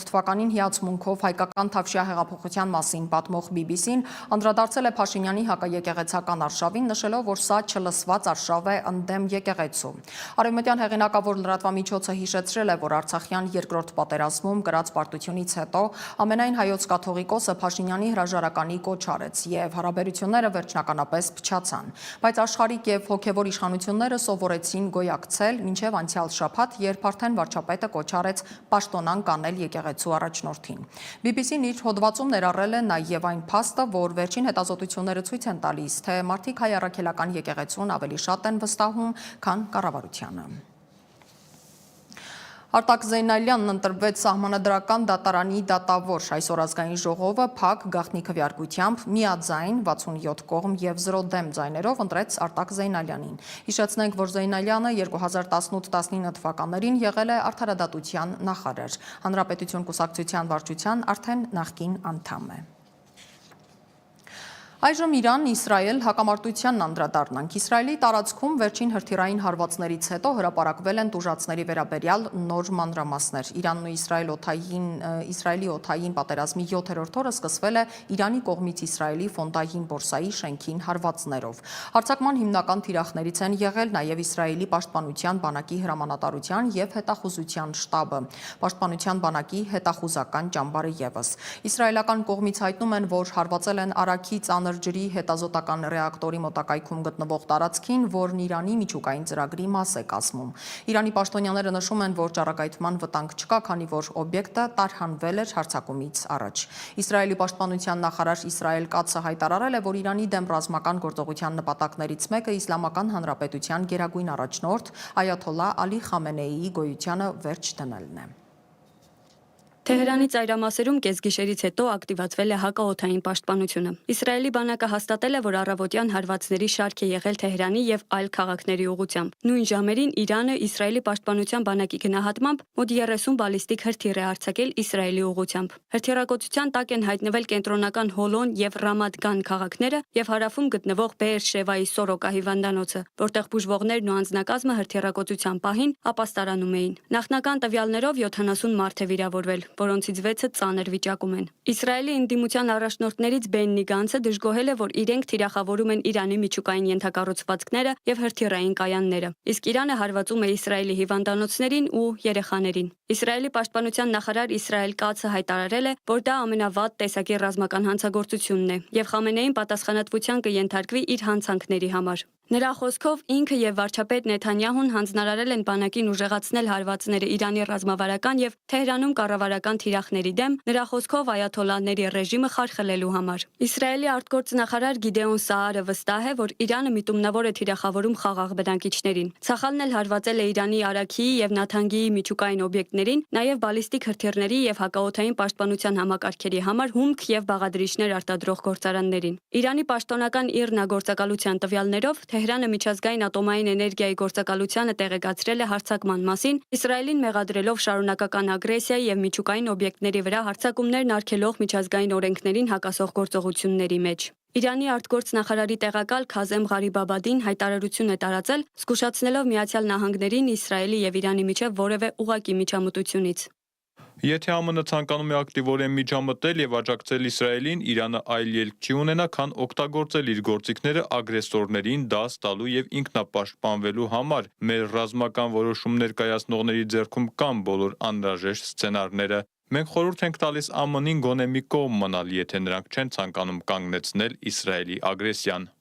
թվականին հիացմունքով հայկական Թավշյա հեղափոխության մասին պատմող BBC-ն անդրադարձել է Փաշինյանի հակաեկեղեցական արշավին, նշելով, որ սա չլսված արշավ է ընդդեմ եկեղեցու։ Արևմտյան հեղինակավոր լրատվամիջոցը հիշեցրել է, որ Արցախյան երկրորդ պատերազմում կրած պարտությունից հետո ամենայն հայոց կաթողիկոսը Փաշինյանի հրաժարականի կոչ արեց եւ հարաբերությունները վերջնականապես փչացան, բայց աշխարհիկ եւ հոգեվոր իշխանությունները սովորեցին գոյակցել մինչեւ անցյալ շաբաթ, երբ արդեն վարչապետը կոչ արեց պաշտոնանկ անել եկեղեցու առաջնորդին։ BBC-ն իր հոդվածում ներառել է նաեւ այն փաստը, որ վերջին հետազոտությունները ցույց են տալիս, թե մարդիկ հայ առաքելական եկեղեցուն ավելի շատ են վստահում, քան կառավարությանը։ Արտակ Զեյնալյանն ընտրվեց Սահմանադրական դատարանի դատավոր։ Այսօր ազգային ժողովը փակ գաղտնի քվեարկությամբ միաձայն 67 կողմ եւ 0 դեմ ձայներով ընտրեց Արտակ Զեյնալյանին։ Հիշեցնենք, որ Զեյնալյանը 2018-19 թվականներին եղել է Արդարադատության նախարար։ Հանրապետություն կուսակցության վարչության արդեն նախկին անդամ է։ Այժմ Իրան-Իսրայել հակամարտությանն անդրադառնանք։ Իսրայելի տարածքում վերջին հրթիռային հարվածներից հետո հրապարակվել են տուժածների վերաբերյալ նոր մանրամասներ։ Իրանն ու Իսրայելի օդային պատերազմի 7-րդ օրը սկսվել է Իրանի կողմից Իսրայելի ֆոնդային բորսայի շենքին հարվածներով։ Հարձակման հիմնական թիրախներից են եղել նաև Իսրայելի պաշտպանության բանակի հրամանատարության եւ հետախուզության շտաբը, պաշտպանության բանակի հետախուզական ճամբարը ևս։ Իսրայելական կողմից հայտնում են, որ հարվածել են Արաքից ջրի հետազոտական ռեակտորի մոտակայքում գտնվող տարածքին, որն Իրանի միջուկային ծրագրի մաս է կազմում։ Իրանի պաշտոնյաները նշում են, որ ճառագայթման վտանգ չկա, քանի որ օբյեկտը տարհանվել էր հարձակումից առաջ։ Իսրայելի պաշտպանության նախարար Իսրայել Կացը հայտարարել է, որ Իրանի դեմ ռազմական գործողության նպատակներից մեկը Իսլամական Հանրապետության գերագույն առաջնորդ Այաթոլլահ Ալի Խամենեիի գոյությանը վերջ դնելն է։ Թեհրանի ծայրամասերում կեսգիշերից հետո ակտիվացվել է հակաօդային պաշտպանությունը։ Իսրայելի բանակը հաստատել է, որ առավոտյան հարվածների շարք է եղել Թեհրանի եւ այլ քաղաքների ուղղությամբ։ Նույն ժամերին Իրանը Իսրայելի պաշտպանության բանակի գնահատմամբ մոտ 30 բալիստիկ հրթիռ է արձակել Իսրայելի ուղղությամբ։ Հրթիռակոծության տակ են հայտնվել կենտրոնական Հոլոն եւ Ռամաթ Գան քաղաքները եւ հարավում գտնվող Բեեր-Շևայի Սորոկա հիվանդանոցը, որտեղ բուժվողներն ու անձնակազմը հրթիռակոծության պահին ապաստարանում էին։ Նախնական տվյալներով 70 մարդ է վիրավորվել, որոնցից 6-ը ծանր վիճակում են։ Իսրայելի ընդդիմության առաջնորդներից Բեննի Գանցը դժգոհել է, որ իրենք թիրախավորում են Իրանի միջուկային ենթակառուցվածքները եւ հրթիռային կայանները, իսկ Իրանը հարվածում է Իսրայելի հիվանդանոցներին ու երեխաներին։ Իսրայելի պաշտպանության նախարար Իսրայել Կացը հայտարարել է, որ դա ամենավատ տեսակի ռազմական հանցագործությունն է եւ Խամենեին պատասխանատվության կենթարկվի իր հանցանքների համար։ Նրա խոսքով ինքը եւ վարչապետ Նեթանյահուն հանձնարարել են բանակին ուժեղացնել հարվածները Իրանի ռազմավարական եւ Թեհրանում կառավարական թիրախների դեմ, նրա խոսքով այաթոլլաների ռեժիմը խարխլելու համար։ Իսրայելի արտգործնախարար Գիդեոն Սաարը վստահ է, որ Իրանը միտումնավոր է թիրախավորում խաղաղ բնակիչներին։ Ցախալն էլ հարվածել է Իրանի Արաքիի եւ Նաթանգիի միջուկային օբյեկտներին, նաեւ բալիստիկ հրթիռների եւ հակաօդային պաշտպանության համակարգերի համար հումք եւ բաղադրիչներ արտադրող գործարաններին։ Իրանի պաշտոնական Իրնա գործակալության տվյալներով Թեհրանը միջազգային ատոմային էներգիայի գործակալությանը տեղեկացրել է հարձակման մասին, Իսրայելին մեղադրելով շարունակական ագրեսիայի եւ միջուկային օբյեկտների վրա հարձակումներն արգելող միջազգային օրենքներին հակասող գործողությունների մեջ։ Իրանի արտգործնախարարի տեղակալ Քազեմ Ղարիբաբադին հայտարարություն է տարածել, զգուշացնելով Միացյալ Նահանգներին Իսրայելի եւ Իրանի միջև որևէ ուղղակի միջամտությունից։ Եթե ԱՄՆ ցանկանում է ակտիվորեն միջամտել եւ աջակցել Իսրայելին, Իրանը այլ ելք չի ունենա, քան օգտագործել իր գործիքները ագրեսորներին դաս տալու եւ ինքնապաշտպանվելու համար։ Մեր ռազմական որոշումներ կայացնողների ձեռքում կան բոլոր անհրաժեշտ սցենարները։ Մենք խորհուրդ ենք տալիս ԱՄՆ-ին գոնե մի կողմ մնալ, եթե նրանք չեն ցանկանում կանգնեցնել Իսրայելի ագրեսիան։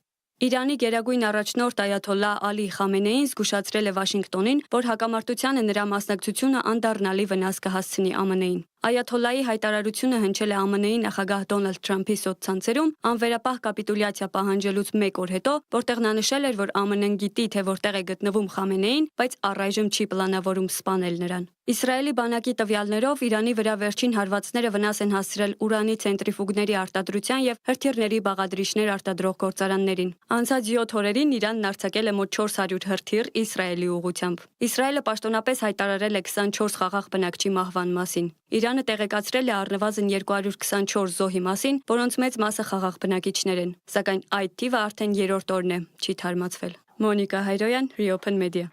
Իրանի գերագույն առաջնորդ Այաթոլլահ Ալի Խամենեին զգուշացրել է Վաշինգտոնին, որ հակամարտությանը նրա մասնակցությունը անդառնալի վնաս կհասցնի ԱՄՆ-ին։ Այաթոլլայի հայտարարությունը հնչել է ԱՄՆ-ի նախագահ Դոնալդ Թրամփի սոցցանցերում անվերապահ կապիտուլյացիա պահանջելուց մեկ օր հետո, որտեղ նա նշել էր, որ ԱՄՆ-ն գիտի, թե որտեղ է գտնվում Խամենեին, բայց առայժմ չի պլանավորում սպանել նրան։ Իսրայելի բանակի տվյալներով Իրանի վրա վերջին հարվածները վնաս են հասցրել ուրանի ցենտրիֆուգների արտադրության եւ հրթիռների բաղադրիչներ արտադրող գործարաններին։ Անցած 7 օրերին Իրանն արձակել է մոտ 400 հրթիռ Իսրայելի ուղղությամբ։ Իսրայելը պաշտոնապես հայտարարել է 24 խաղաղ բնակչի մահվան մասին։ Իրանը տեղեկացրել է առնվազն 224 զոհի մասին, որոնց մեծ մասը խաղաղ բնակիչներ են, սակայն այդ թիվը արդեն 3-րդ օրն է, չի թարմացվել։ Մոնիկա Հայրոյան, Reopen Media։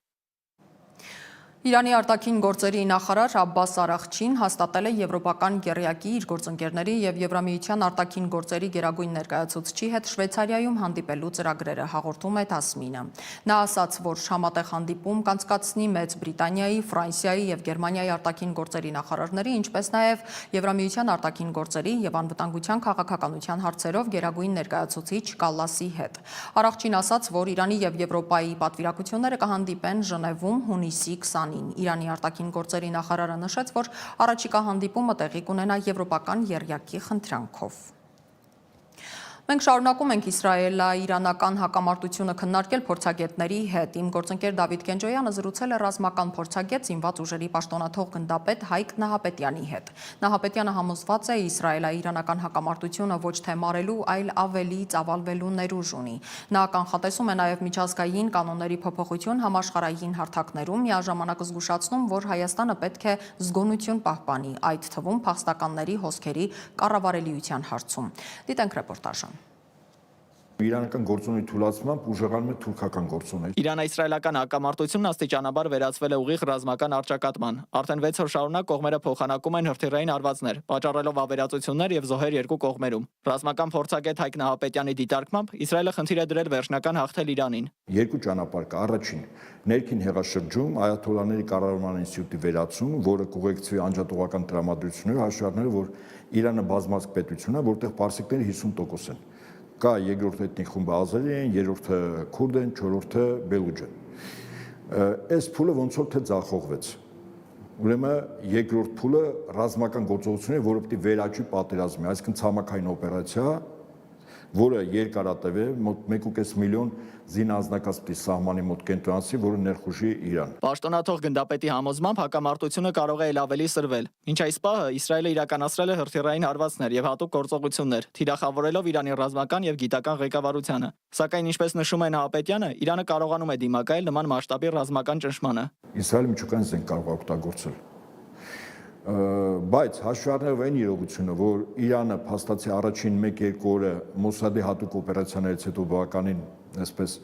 Իրանի արտաքին գործերի նախարար Աբբաս Արաղչին հաստատել է եվրոպական եռյակի իր գործընկերների եւ Եվրամիության արտաքին գործերի գերագույն ներկայացուցչի հետ Շվեյցարիայում հանդիպելու ծրագրերը, հաղորդում է Թասմինը։ Նա ասաց, որ համատեղ հանդիպում կանցկացնի Մեծ Բրիտանիայի, Ֆրանսիայի եւ Գերմանիայի արտաքին գործերի նախարարների, ինչպես նաեւ Եվրամիության արտաքին գործերի եւ անվտանգության քաղաքականության հարցերով գերագույն ներկայացուցիչ Կալլասի հետ։ Արաղչին ասաց, որ Իրանի եւ Եվրոպայի պատվիրակությունները կհանդիպեն Ժնևում հունիսի 20-ին։ Իրանի արտաքին գործերի նախարարը նշեց, որ առաջիկա հանդիպումը տեղի կունենա եվրոպական եռյակի խնդրանքով։ Մենք շարունակում ենք իսրայելա-իրանական հակամարտությունը քննարկել փորձագետների հետ։ Իմ գործընկեր Դավիթ Կենջոյանը զրուցել է ռազմական փորձագետ զինված ուժերի պաշտոնաթող գնդապետ Հայկ Նահապետյանի հետ։ Նահապետյանը համոզված է իսրայելա-իրանական հակամարտությունը ոչ թե մարելու, այլ ավելի ծավալվելու ներուժ ունի։ Նա կանխատեսում է նաև միջազգային կանոնների փոփոխություն համաշխարհային հարթակներում, միաժամանակ զգուշացնում, որ Հայաստանը պետք է զգոնություն պահպանի, այդ թվում փախստականների հոսքերի կառավարելիության հարցում։ Դիտենք ռեպորտաժը։ Իրանական գործոնի թուլացմամբ ուժեղանում է թուրքական գործոնը։ Իրան-իսրայելական հակամարտությունն աստիճանաբար վերածվել է ուղիղ ռազմական առճակատման։ Արդեն 6 օր շարունակ կողմերը փոխանակում են հրթիռային հարվածներ, պատճառելով ավերածություններ եւ զոհեր երկու կողմերում։ Ռազմական փորձագետ Հայկ Նահապետյանի դիտարկմամբ Իսրայելը խնդիր է դրել վերջնական հաղթել Իրանին։ Երկու ճանապարհ կա։ Առաջին ներքին հեղաշրջում, այաթոլաների կառավարման ինստիտուտի վերացում, որը կուղեկցվի անջատողական տրամադրություններով, հաշվառելով, որ Իրանը բազմազգ պետություն է, որտեղ պարսիկները 50% են։ Կա երկրորդ էթնիկ խումբը ազերի են, երրորդը քուրդ են, չորրորդը բելուջ են։ Այս փուլը ոնց որ թե ձախողվեց։ Ուրեմն երկրորդ փուլը ռազմական գործողություն է, որը պետք է վերաճի պատերազմի, այսինքն ցամաքային օպերացիա, որը երկարատև է, մոտ 1.5 միլիոն զինանձնակաց պիտի սահմանի մոտ կենտրոնացի, որը ներխուժի Իրան։ Պաշտոնաթող գնդապետի համոզմամբ հակամարտությունը կարող է ավելի սրվել։ Ինչ այս պահը Իսրայելը իրականացրել է հրթիռային հարվածներ եւ հատուկ գործողություններ, թիրախավորելով Իրանի ռազմական եւ գիտական ղեկավարությանը։ Սակայն ինչպես նշում է Նահապետյանը, Իրանը կարողանում է դիմակայել նման մասշտաբի ռազմական ճնշմանը։ Իսրայելը միջուկային զենք կարող է օգտագործել։ Բայց հաշվառնելով այն իրողությունը, որ Իրանը փաստացի առաջին 1-2 օրը Մոսադի հատուկ օպերացիաներից հետո բավականին այսպես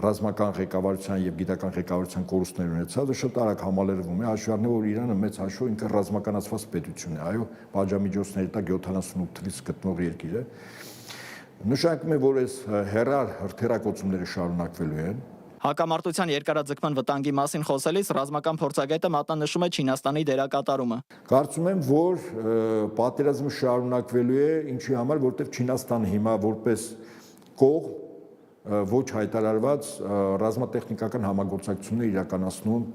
ռազմական ղեկավարության եւ գիտական ղեկավարության կորուստներ ունեցավ, դա շատ արագ համալրվում է, հաշվառնելով, որ Իրանը մեծ հաշվով ինքը ռազմականացված պետություն է, այո, պատժամիջոցների տակ 78 թվից գտնող երկիր է։ Նշանակում է, որ այս հերար հրթիռակոծումները շարունակվելու են։ Հակամարտության երկարաձգման վտանգի մասին խոսելիս ռազմական փորձագետը մատնանշում է Չինաստանի դերակատարումը։ Կարծում եմ, որ պատերազմը շարունակվելու է, ինչի համար, որտեղ Չինաստանը հիմա որպես կողմ ոչ հայտարարված ռազմատեխնիկական համագործակցություններ իրականացնում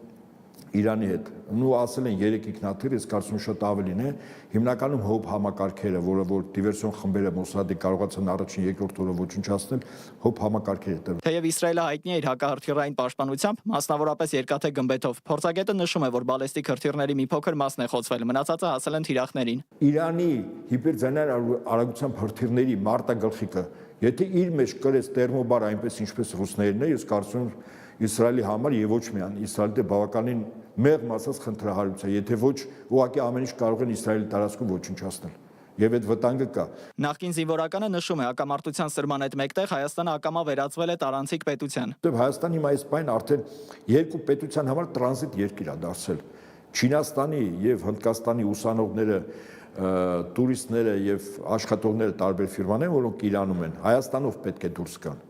Իրանի հետ։ Ու ասել են 3 ինքնաթիռ, ես կարծում եմ շատ ավելին է, հիմնականում հոբ համակարգերը, որը որ դիվերսիոն խմբերը Մոսադի կարողացան առաջին երկրորդ օրը ոչնչացնել, հոբ համակարգերը։ Թեև Իսրայելը հայտնի է իր հակահրթիռային պաշտպանությամբ, մասնավորապես երկաթե գմբեթով, փորձագետը նշում է, որ բալեստիկ հրթիռների մի փոքր մասն է խոցվել, մնացածը հասել են թիրախներին։ Իրանի հիպերձայնային արագությամբ հրթիռների մարտագլխիկը, եթե իր մեջ կրեց տերմոբար այնպես ինչպես ռուսներն է, ես կարծում եմ Իսրայելի համար եւ ոչ միայն Իսրայելի բավականին մեղմ ասած խնդրահարույց է, եթե ոչ ուղղակի ամեն ինչ կարող են Իսրայելի տարածքում ոչնչացնել։ Եվ այդ վտանգը կա։ Նախկին զինվորականը նշում է, հակամարտության սրման հետ մեկտեղ Հայաստանը ակամա վերածվել է տարանցիկ պետության։ Հայաստանը հիմա այս պայն արդեն երկու պետության համար տրանզիտ երկիր է դարձել։ Չինաստանի եւ Հնդկաստանի ուսանողները, տուրիստները եւ աշխատողները տարբեր ֆիրմաներ, որոնք Իրանում են, Հայաստանով պետք է դուրս գան։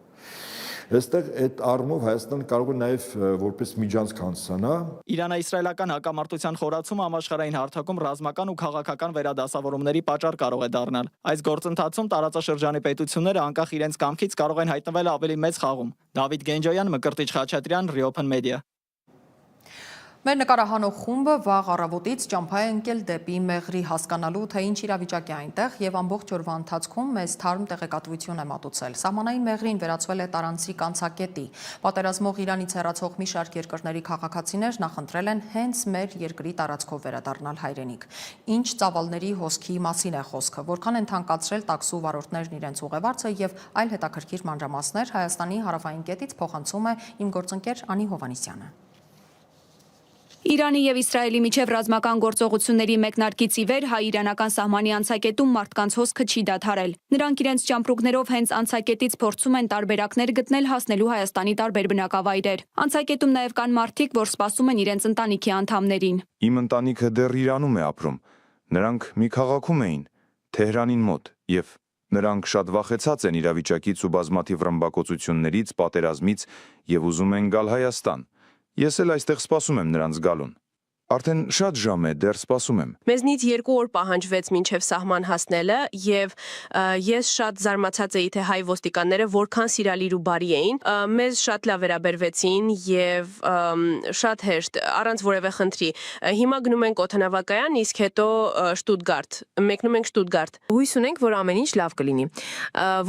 Այստեղ այդ առումով Հայաստանը կարող է նաև որպես միջանցք հանձնանա։ Իրано-իսրայելական հակամարտության խորացումը համաշխարհային հարթակում ռազմական ու քաղաքական վերադասավորումների պատճառ կարող է դառնալ։ Այս գործընթացում տարածաշրջանի պետությունները անկախ իրենց կամքից կարող են հայտնվել ավելի մեծ խաղում։ Դավիթ Գենջոյան, Մկրտիչ Խաչատրյան, Reopen Media։ Մեր նկարահանող խումբը վաղ առավոտից ճամփա է ընկել դեպի Մեղրի հասկանալու, թե ինչ իրավիճակ է այնտեղ եւ ամբողջ օրվա ընթացքում մեզ թարմ տեղեկատվություն է մատուցել։ Սահմանային Մեղրին վերածվել է տարանցիկ անցակետի։ Պատերազմող Իրանից հեռացող մի շարք երկրների քաղաքացիներ նախընտրել են հենց մեր երկրի տարածքով վերադառնալ հայրենիք։ Ինչ ծավալների հոսքի մասին է խոսքը, որքան են թանկացրել տաքսու վարորդներն իրենց ուղևորը եւ այլ հետաքրքիր մանրամասներ Հայաստանի հարավային կետից փոխանցում է իմ գործընկեր Անի Հովանիսյանը։ Իրանի եւ Իսրայելի միջև ռազմական գործողությունների մեկնարկից ի վեր հայ-իրանական սահմանի անցակետում մարդկանց հոսքը չի դադարել։ Նրանք իրենց ճամպրուկներով հենց անցակետից փորձում են տարբերակներ գտնել հասնելու Հայաստանի տարբեր բնակավայրեր։ Անցակետում նաեւ կան մարդիկ, որ սպասում են իրենց ընտանիքի անդամներին։ Իմ ընտանիքը դեռ Իրանում է ապրում։ Նրանք մի քաղաքում էին, Թեհրանին մոտ, եւ նրանք շատ վախեցած են իրավիճակից ու բազմաթիվ ռմբակոծություններից, պատերազմից եւ ուզում են գալ Հայաստան։ Ես էլ այստեղ սպասում եմ նրանց գալուն։ Արդեն շատ ժամ է, դեռ սպասում եմ։ Մեզնից 2 օր պահանջվեց մինչև սահման հասնելը եւ ես շատ զարմացած էի թե հայ ոստիկանները որքան սիրալիր ու բարի էին։ Մեզ շատ լավ վերաբերվեցին եւ շատ հեշտ, առանց որևէ խնդրի։ Հիմա գնում ենք օդանավակայան, իսկ հետո Շտուտգարտ։ Մեկնում ենք Շտուտգարտ։ Հույս ունենք, որ ամեն ինչ լավ կլինի,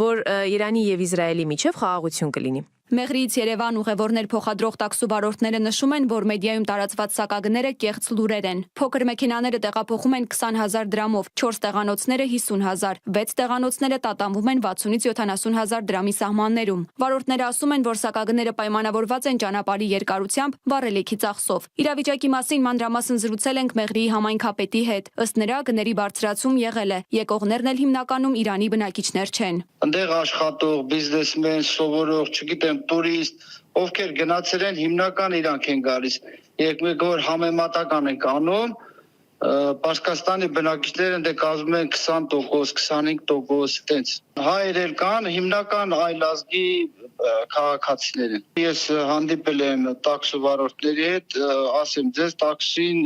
որ Իրանի եւ Իսրայելի միջև խաղաղություն կլինի։ Մեղրիից Երևան ուղևորներ փոխադրող տաքսուվարորդները նշում են, որ մեդիայում տարածված սակագները կեղծ լուրեր են։ Փոքր մեքենաները տեղափոխում են 20,000 դրամով, 4 տեղանոցները 50,000, 6 տեղանոցները տատանվում են 60-ից 70,000 դրամի սահմաններում։ Վարորդները ասում են, որ սակագները պայմանավորված են ճանապարհի երկարությամբ, վառելիքի ծախսով։ Իրավիճակի մասին մանրամասն զրուցել ենք Մեղրիի համայնքապետի հետ։ Ըստ նրա գների բարձրացում եղել է։ Եկողներն էլ հիմնականում Իրանի բնակիչներ չեն։ Այնտեղ աշխատող, բիզնեսմեն, սովորող, չգիտեմ, տուրիստ, ովքեր գնացել են, հիմնական իրանք են գալիս։ Եկեք որ համեմատական ենք անում, Պարսկաստանի բնակիչները դե կազմում են 20%, 25%, այդպես։ Հայեր էլ կան, հիմնական այլ ազգի քաղաքացիներ են։ Ես հանդիպել եմ տաքսուվարորդների հետ, ասեմ ձեզ, տաքսին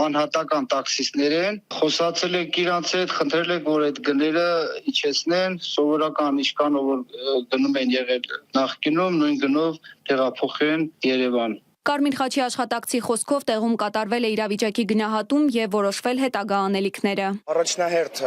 անհատական տաքսիստներ են, խոսացել ենք իրանց հետ, խնդրել ենք, որ այդ գները իջեցնեն, սովորական ինչքանով որ գնում են եղել նախկինում, նույն գնով տեղափոխեն Երևան։ Կարմիր խաչի աշխատակցի խոսքով տեղում կատարվել է իրավիճակի գնահատում եւ որոշվել հետագա անելիքները։ Առաջնահերթ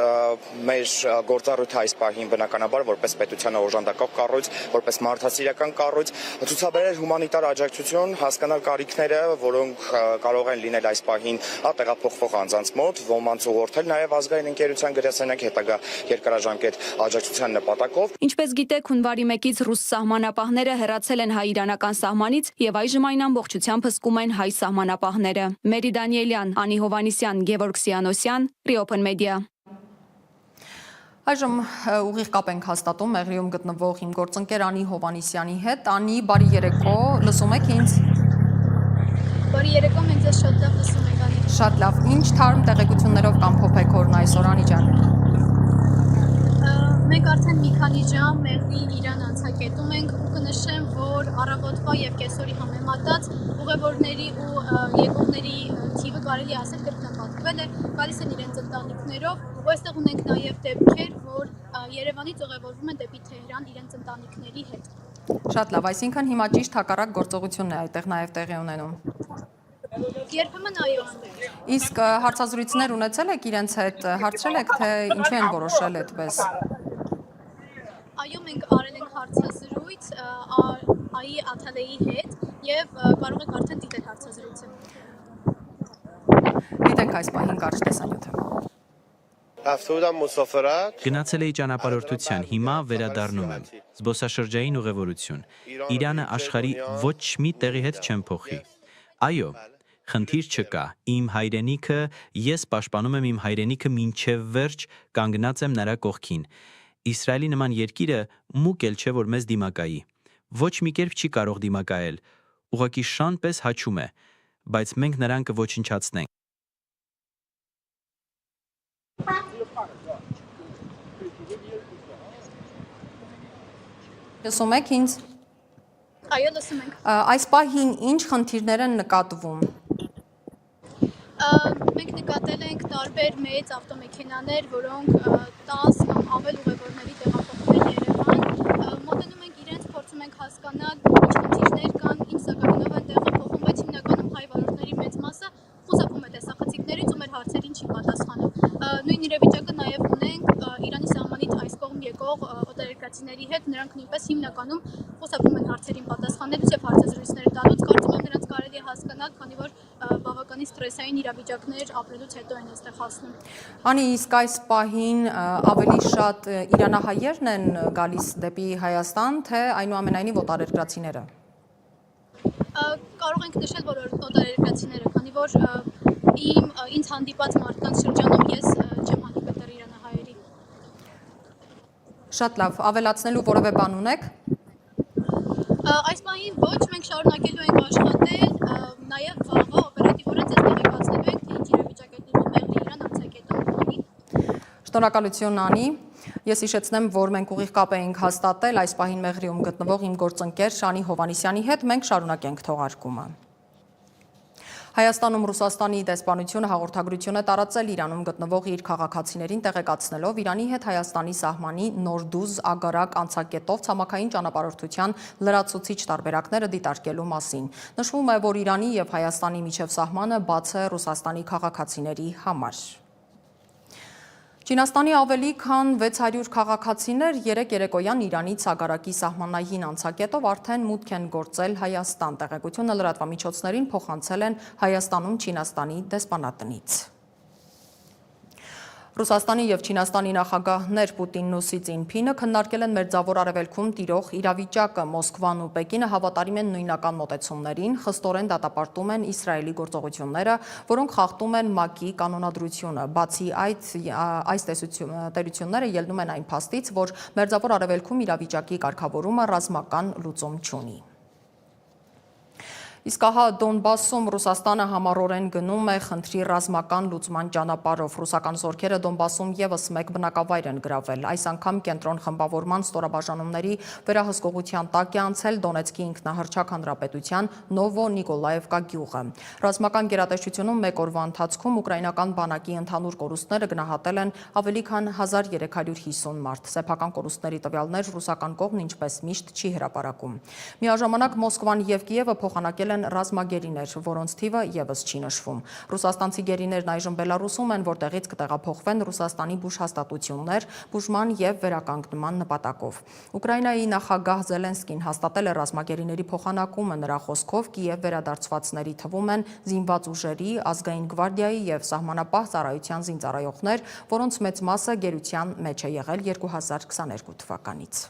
մեր գործառույթը այս պահին բնականաբար որպես պետությանը օժանդակող կառույց, որպես մարդասիրական կառույց, ցուցաբերել հումանիտար աջակցություն, հասկանալ կարիքները, որոնք կարող են լինել այս պահին տեղափոխվող անձանց մոտ, ոմանց ուղղորդել նաեւ ազգային ընկերության գրասենյակ հետագա երկարաժամկետ աջակցության նպատակով։ Ինչպես գիտեք, հունվարի 1-ից ռուս սահմանապահները հեռացել են հայ-իրանական սահմանից եւ այժմ այն ամբողջությամբ հսկում են հայ սահմանապահները։ Մերի Դանիելյան, Անի Հովանիսյան, Գևորգ Սիանոսյան, Reopen Media։ Այժմ ուղիղ կապ ենք հաստատում Մեղրիում գտնվող իմ գործընկեր Անի Հովանիսյանի հետ։ Անի, բարի երեկո, լսում եք ինձ։ Բարի երեկո, մենք ձեզ շատ լավ լսում ենք, Անի։ Շատ լավ։ Ինչ թարմ տեղեկություններով կամ փոփեքորն այսօր, Անի ջան։ Մենք արդեն մի քանի ժամ Մեղրի Իրան անցակետում ենք ու կնշեմ, որ առավոտվա եւ կեսօրի համեմատած ուղևորների ու եկողների թիվը կարելի ասել կրկնապատկվել է, գալիս են իրենց ընտանիքներով, ու այստեղ ունենք նաեւ դեպքեր, որ Երևանից ուղևորվում են դեպի Թեհրան իրենց ընտանիքների հետ։ Շատ լավ, այսինքն հիմա ճիշտ հակառակ գործողությունն է այդտեղ նաեւ տեղի ունենում։ Երբեմն այո։ Իսկ հարցազրույցներ ունեցել եք իրենց հետ, հարցրել եք, թե ինչու են որոշել այդպես։ Այո, մենք արել ենք հարցազրույց Այի Աթալեի հետ եւ կարող եք արդեն դիտել հարցազրույցը։ Դիտենք այս պահին կարճ տեսանյութը։ Գնացել էի ճանապարհորդության, հիմա վերադառնում եմ։ Զբոսաշրջային ուղևորություն։ Իրանը աշխարհի ոչ մի տեղի հետ չեմ փոխի։ Այո, խնդիր չկա։ Իմ հայրենիքը, ես պաշտպանում եմ իմ հայրենիքը մինչև վերջ, կանգնած եմ նրա կողքին։ Իսրայելի նման երկիրը մուկ էլ չէ, որ մեզ դիմակայի։ Ոչ մի կերպ չի կարող դիմակայել։ Ուղղակի շան պես հաչում է, բայց մենք նրան կոչնչացնենք։ Լսում եք ինձ։ Այո, լսում ենք։ Այս պահին ինչ խնդիրներ են նկատվում։ Մենք նկատել ենք տարբեր մեծ ավտոմեքենաներ, որոնք 10 կամ ավել ուղևորների տեղափոխում են Երևան։ Մոտենում ենք իրենց, փորձում ենք հասկանալ ինչ խնդիրներ կան, ինչ սակագնով են տեղափոխում, բայց հիմնականում հայ վարորդների մեծ մասը խուսափում է տեսախցիկներից ու մեր հարցերին չի պատասխանում։ Նույն իրավիճակը նաև ունենք Իրանի սահմանից այս կողմ եկող օտարերկրացիների հետ, նրանք նույնպես հիմնականում խուսափում են հարցերին պատասխանելուց եւ հարցազրույցներ տալուց, կարծում եմ նրանց կարելի է հասկանալ, քանի որ բավականին ստրեսային իրավիճակներ ապրելուց հետո են այստեղ հասնում։ Անի, իսկ այս պահին ավելի շատ իրանահայերն են գալիս դեպի Հայաստան, թե այնուամենայնիվ օտարերկրացիները։ Կարող ենք նշել, որ օտարերկրացիները, քանի որ ինձ հանդիպած մարդկանց շրջանում ես չեմ հանդիպել դեռ իրանահայերի։ Շատ լավ, ավելացնելու որևէ բան ունեք։ Այս պահին ոչ, մենք շարունակելու ենք աշխատել, նաև վաղը օպերատիվորեն ձեզ տեղեկացնելու ենք, թե ինչ իրավիճակ է լինում Մեղրի Իրան անցակետում։ Շնորհակալություն, Անի։ Ես հիշեցնեմ, որ մենք ուղիղ կապ էինք հաստատել այս պահին Մեղրիում գտնվող իմ գործընկեր Անի Հովանիսյանի հետ, մենք շարունակենք թողարկումը։ Հայաստանում Ռուսաստանի դեսպանությունը հաղորդագրություն է տարածել Իրանում գտնվող իր քաղաքացիներին տեղեկացնելով Իրանի հետ Հայաստանի սահմանի Նորդուզ Ագարակ անցակետով ցամաքային ճանապարհորդության լրացուցիչ տարբերակները դիտարկելու մասին։ Նշվում է, որ Իրանի եւ Հայաստանի միջև սահմանը բաց է Ռուսաստանի քաղաքացիների համար։ Չինաստանի ավելի քան 600 քաղաքացիներ երեկ երեկոյան Իրանից Ագարակի սահմանային անցակետով արդեն մուտք են գործել Հայաստան։ Տեղեկությունը լրատվամիջոցներին փոխանցել են Հայաստանում Չինաստանի դեսպանատնից։ Ռուսաստանի եւ Չինաստանի նախագահներ Պուտինն ու Սի Ցզինփինը քննարկել են Մերձավոր Արևելքում տիրող իրավիճակը։ Մոսկվան ու Պեկինը հավատարիմ են նույնական մոտեցումներին, խստորեն դատապարտում են Իսրայելի գործողությունները, որոնք խախտում են ՄԱԿ-ի կանոնադրությունը։ Բացի այս տեսությունները ելնում են այն փաստից, որ Մերձավոր Արևելքում իրավիճակի կարգավորումը ռազմական լուծում չունի։ Իսկ ահա Դոնբասում Ռուսաստանը համառորեն գնում է խնդրի ռազմական լուծման ճանապարհով։ Ռուսական զորքերը Դոնբասում եւս մեկ բնակավայր են գրավել։ Այս անգամ կենտրոն խմբավորման ստորաբաժանումների վերահսկողության տակ է անցել Դոնեցկի ինքնահռչակ հանրապետության Նովո-Նիկոլաևկա գյուղը։ Ռազմական գերատեսչությունում մեկ օրվա ընթացքում ուկրաինական բանակի ընդհանուր կորուստները գնահատել են ավելի քան 1350 մարդ։ Սեփական կորուստների տվյալներ ռուսական կողմն ինչպես միշտ չի հրապարակում։ Միաժամանակ Մոսկվան եւ Կիևը փոխանակել են ռազմագերիներ, որոնց թիվը եւս չի նշվում։ Ռուսաստանցի գերիներն այժմ Բելարուսում են, որտեղից կտեղափոխվեն Ռուսաստանի բուժ հաստատություններ, բուժման եւ վերականգնման նպատակով։ Ուկրաինայի նախագահ Զելենսկին հաստատել է ռազմագերիների փոխանակումը։ Նրա խոսքով Կիև վերադարձվածների թվում են զինված ուժերի, ազգային գվարդիայի եւ սահմանապահ ծառայության զինծառայողներ, որոնց մեծ մասը գերության մեջ է եղել 2022 թվականից։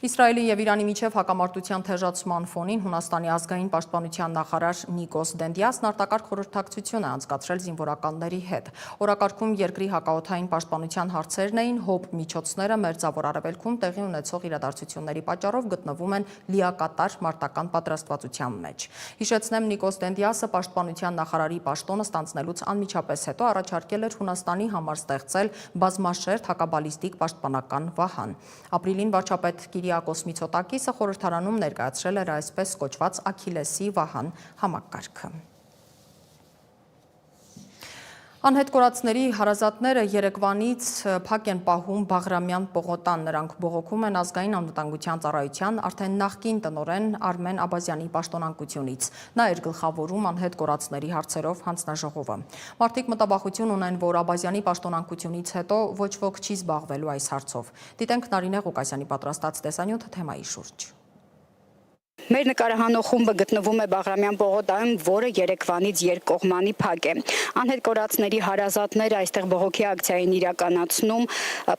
Իսրայելի եւ Իրանի միջև հակամարտության թեժացման ֆոնին Հունաստանի ազգային պաշտպանության նախարար Նիկոս Դենդիասն արտակարգ խորհրդակցություն է անցկացրել զինվորականների հետ։ Օրակարգում երկրի հակաօդային պաշտպանության հարցերն էին, հոբ միջոցները Մերձավոր Արևելքում տեղի ունեցող իրադարձությունների պատճառով գտնվում են լիակատար մարտական պատրաստվածության մեջ։ Հիշեցնեմ, Նիկոս Դենդիասը պաշտպանության նախարարի պաշտոնը ստանձնելուց անմիջապես հետո առաջարկել էր Հունաստանի համար ստեղծել բազմաշերտ հակաբալիստիկ պաշտպանական վահան։ Ապրիլին վարչապետ Կիրիակոս Միցոտակիսը խորհրդարանում ներկայացրել էր այսպես կոչված Աքիլեսի վահան համակարգը։ Անհետ կորածների հարազատները Երևանից փակ են պահում Բաղրամյան պողոտան։ Նրանք բողոքում են ազգային անվտանգության ծառայության արդեն նախկին տնօրեն Արմեն Աբազյանի պաշտոնանկությունից։ Նա էր գլխավորում անհետ կորածների հարցերով հանձնաժողովը։ Մարդիկ մտաբախություն ունեն, որ Աբազյանի պաշտոնանկությունից հետո ոչ ոք չի զբաղվելու այս հարցով։ Դիտենք Նարինե Ղուկասյանի պատրաստած տեսանյութը թեմայի շուրջ։ Մեր նկարահանող խումբը գտնվում է Բաղրամյան պողոտայում, որը Երևանից երկկողմանի փակ է։ Անհետ կորածների հարազատները այստեղ բողոքի ակցիա են իրականացնում,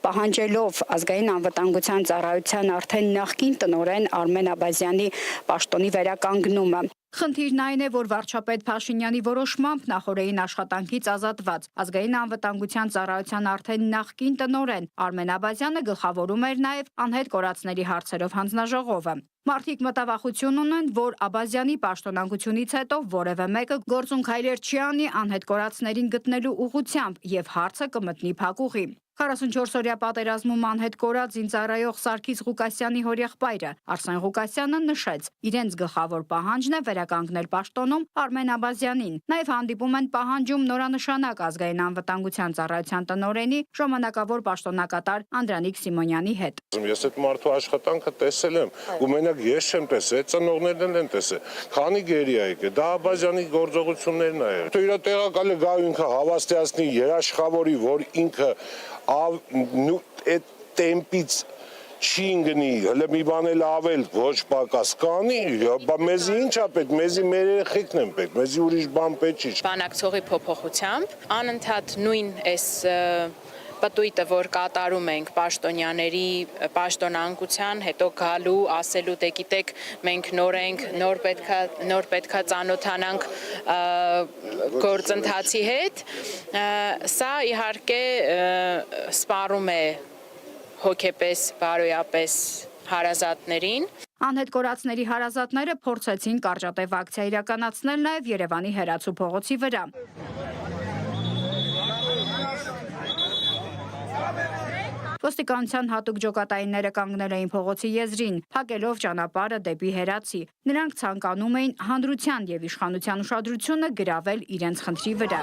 պահանջելով ազգային անվտանգության ծառայության արդեն նախկին տնօրեն Արմեն Աբազյանի պաշտոնի վերականգնումը։ Խնդիրն այն է, որ վարչապետ Փաշինյանի որոշմամբ նախօրեին աշխատանքից ազատված ազգային անվտանգության ծառայության արդեն նախկին տնօրեն Արմեն Աբազյանը գլխավորում էր նաև անհետ կորածների հարցերով հանձնաժողովը։ Մարդիկ մտավախություն ունեն, որ Աբազյանի պաշտոնանկությունից հետո որևէ մեկը գործունք հայրեր չի անի անհետ կորածներին գտնելու ուղղությամբ եւ հարցը կմտնի փակուղի։ 44-օրյա պատերազմում անհետ կորած զինծառայող Սարգիս Ղուկասյանի հորեղբայրը Արսեն Ղուկասյանը նշեց, իրենց գլխավոր պահանջն է վերականգնել պաշտոնում Արմեն Աբազյանին։ Նաև հանդիպում են պահանջում նորանշանակ ազգային անվտանգության ծառայության տնօրենի ժամանակավոր պաշտոնակատար Անդրանիկ Սիմոնյանի հետ։ Ես այդ մարդու աշխատանքը տեսել եմ, ու մենակ ես չեմ տեսել, այդ ծնողներն են տեսել։ Քանի գերի է եկել, դա Աբազյանի գործողություններն է եղել։ Դու իր տեղակալը գա ինքը հավաստիացնի, երաշխավորի, որ ինքը այդ տեմպից չի ընկնի, հələ մի բան էլ ավել ոչ պակաս կանի, մեզի ինչ է պետք, մեզի մեր երեխեքն են պետք, մեզի ուրիշ բան պետք չի։ Բանակցողի փոփոխությամբ անընդհատ նույն այս պտույտը, որ կատարում ենք պաշտոնյաների պաշտոնանկության, հետո գալու, ասելու, դե գիտեք, մենք նոր ենք, նոր պետքա ծանոթանանք գործընթացի հետ, սա իհարկե սպառում է հոգեպես, բարոյապես հարազատներին։ Անհետ կորածների հարազատները փորձեցին կարճատև ակցիա իրականացնել նաև Երևանի Հերացու փողոցի վրա։ Ոստիկանության հատուկ ջոկատայինները կանգնել էին փողոցի եզրին, փակելով ճանապարհը դեպի Հերացի։ Նրանք ցանկանում էին հանրության եւ իշխանության ուշադրությունը գրավել իրենց խնդրի վրա։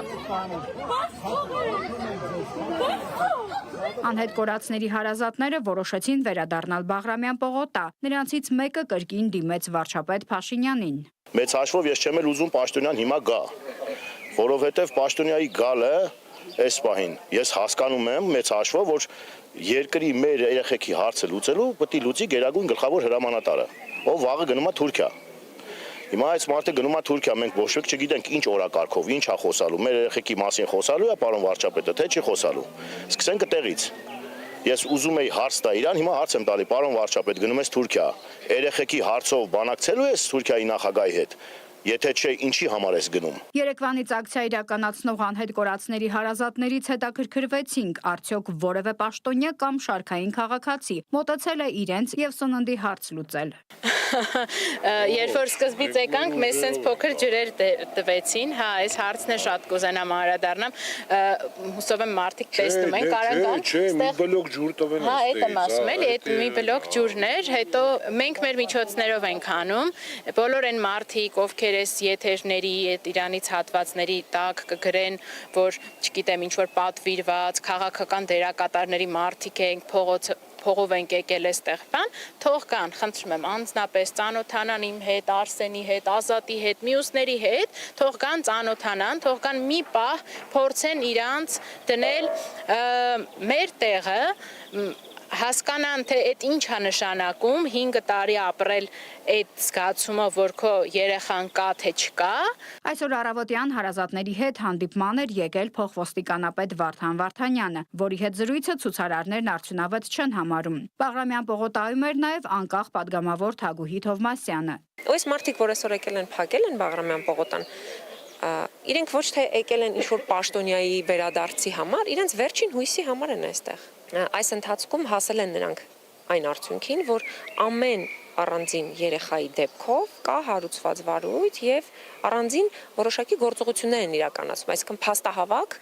Անհետ կորածների հարազատները որոշեցին վերադառնալ Բաղրամյան պողոտա։ Նրանցից մեկը կրկին դիմեց վարչապետ Փաշինյանին։ Մեծ հաշվով ես չեմ էլ ուզում Պաշտոնյան հիմա գա, որովհետև Պաշտոնյայի գալը այս պահին ես հասկանում եմ մեծ հաշվով, որ երկրի մեր երեխեքի հարցը լուծելու պետք է լուծի գերագույն գլխավոր հրամանատարը, ով վաղը գնում է Թուրքիա։ Հիմա այս մարդը գնում է Թուրքիա, մենք ոչ ոք չգիտենք ինչ օրակարգով, ինչ է խոսալու, մեր երեխեքի մասին խոսալու է պարոն վարչապետը, թե չի խոսալու։ Սկսենք այդտեղից։ Ես ուզում էի հարց տա իրան, հիմա հարց եմ տալի, պարոն վարչապետ, գնում ես Թուրքիա, երեխեքի հարցով բանակցելու ես Թուրքիայի նախագահի հետ։ Եթե չէ, ինչի համար ես գնում։ Երեկվանից ակցիա իրականացնող անհետ կորածների հարազատներից հետաքրքրվեցինք, արդյոք որևէ պաշտոնյա կամ շարքային քաղաքացի մոտեցել է իրենց եւ սննդի հարց լուծել։ Երբ որ սկզբից եկանք, մեզ սենց փոքր ջրեր տվեցին, հա, այս հարցն է շատ կուզենամ անդրադառնամ, հուսով եմ մարդիկ տեսնում են, կարան Չէ, մի բլոկ ջուր տվել հա, այդ եմ ասում էլի, այդ մի բլոկ ջուրն էր, հետո մենք մեր միջոցներով ենք անում, բոլոր այն մարդիկ, ովքեր այս եթերների, այդ Իրանից հատվածների տակ կգրեն, որ, չգիտեմ, ինչ որ պատվիրված, քաղաքական դերակատարների մարդիկ ենք, փողով ենք եկել այստեղ, բան, թող կան, խնդրում եմ, անձնապես ծանոթանան իմ հետ, Արսենի հետ, Ազատի հետ, մյուսների հետ, թող կան ծանոթանան, թող կան մի պահ փորձեն իրանց դնել մեր տեղը, հասկանան, թե այդ ինչ է նշանակում 5 տարի ապրել այդ զգացումով, որ քո երեխան կա, թե չկա։ Այսօր առավոտյան հարազատների հետ հանդիպման էր եկել փոխոստիկանապետ Վարդան Վարդանյանը, որի հետ զրույցը ցուցարարներն արդյունավետ չեն համարում։ Բաղրամյան պողոտայում էր նաև անկախ падգամավոր Թագուհի Թովմասյանը։ Այս մարդիկ, որ այսօր եկել են փակել են Բաղրամյան պողոտան, իրենք ոչ թե եկել են ինչ-որ պաշտոնյայի վերադարձի համար, իրենց վերջին հույսի համար են այստեղ։ Այս ընթացքում հասել են նրանք այն արդյունքին, որ ամեն առանձին երեխայի դեպքով կա հարուցված վարույթ եւ առանձին որոշակի գործողություններ են իրականացում, այսինքն փաստահավաք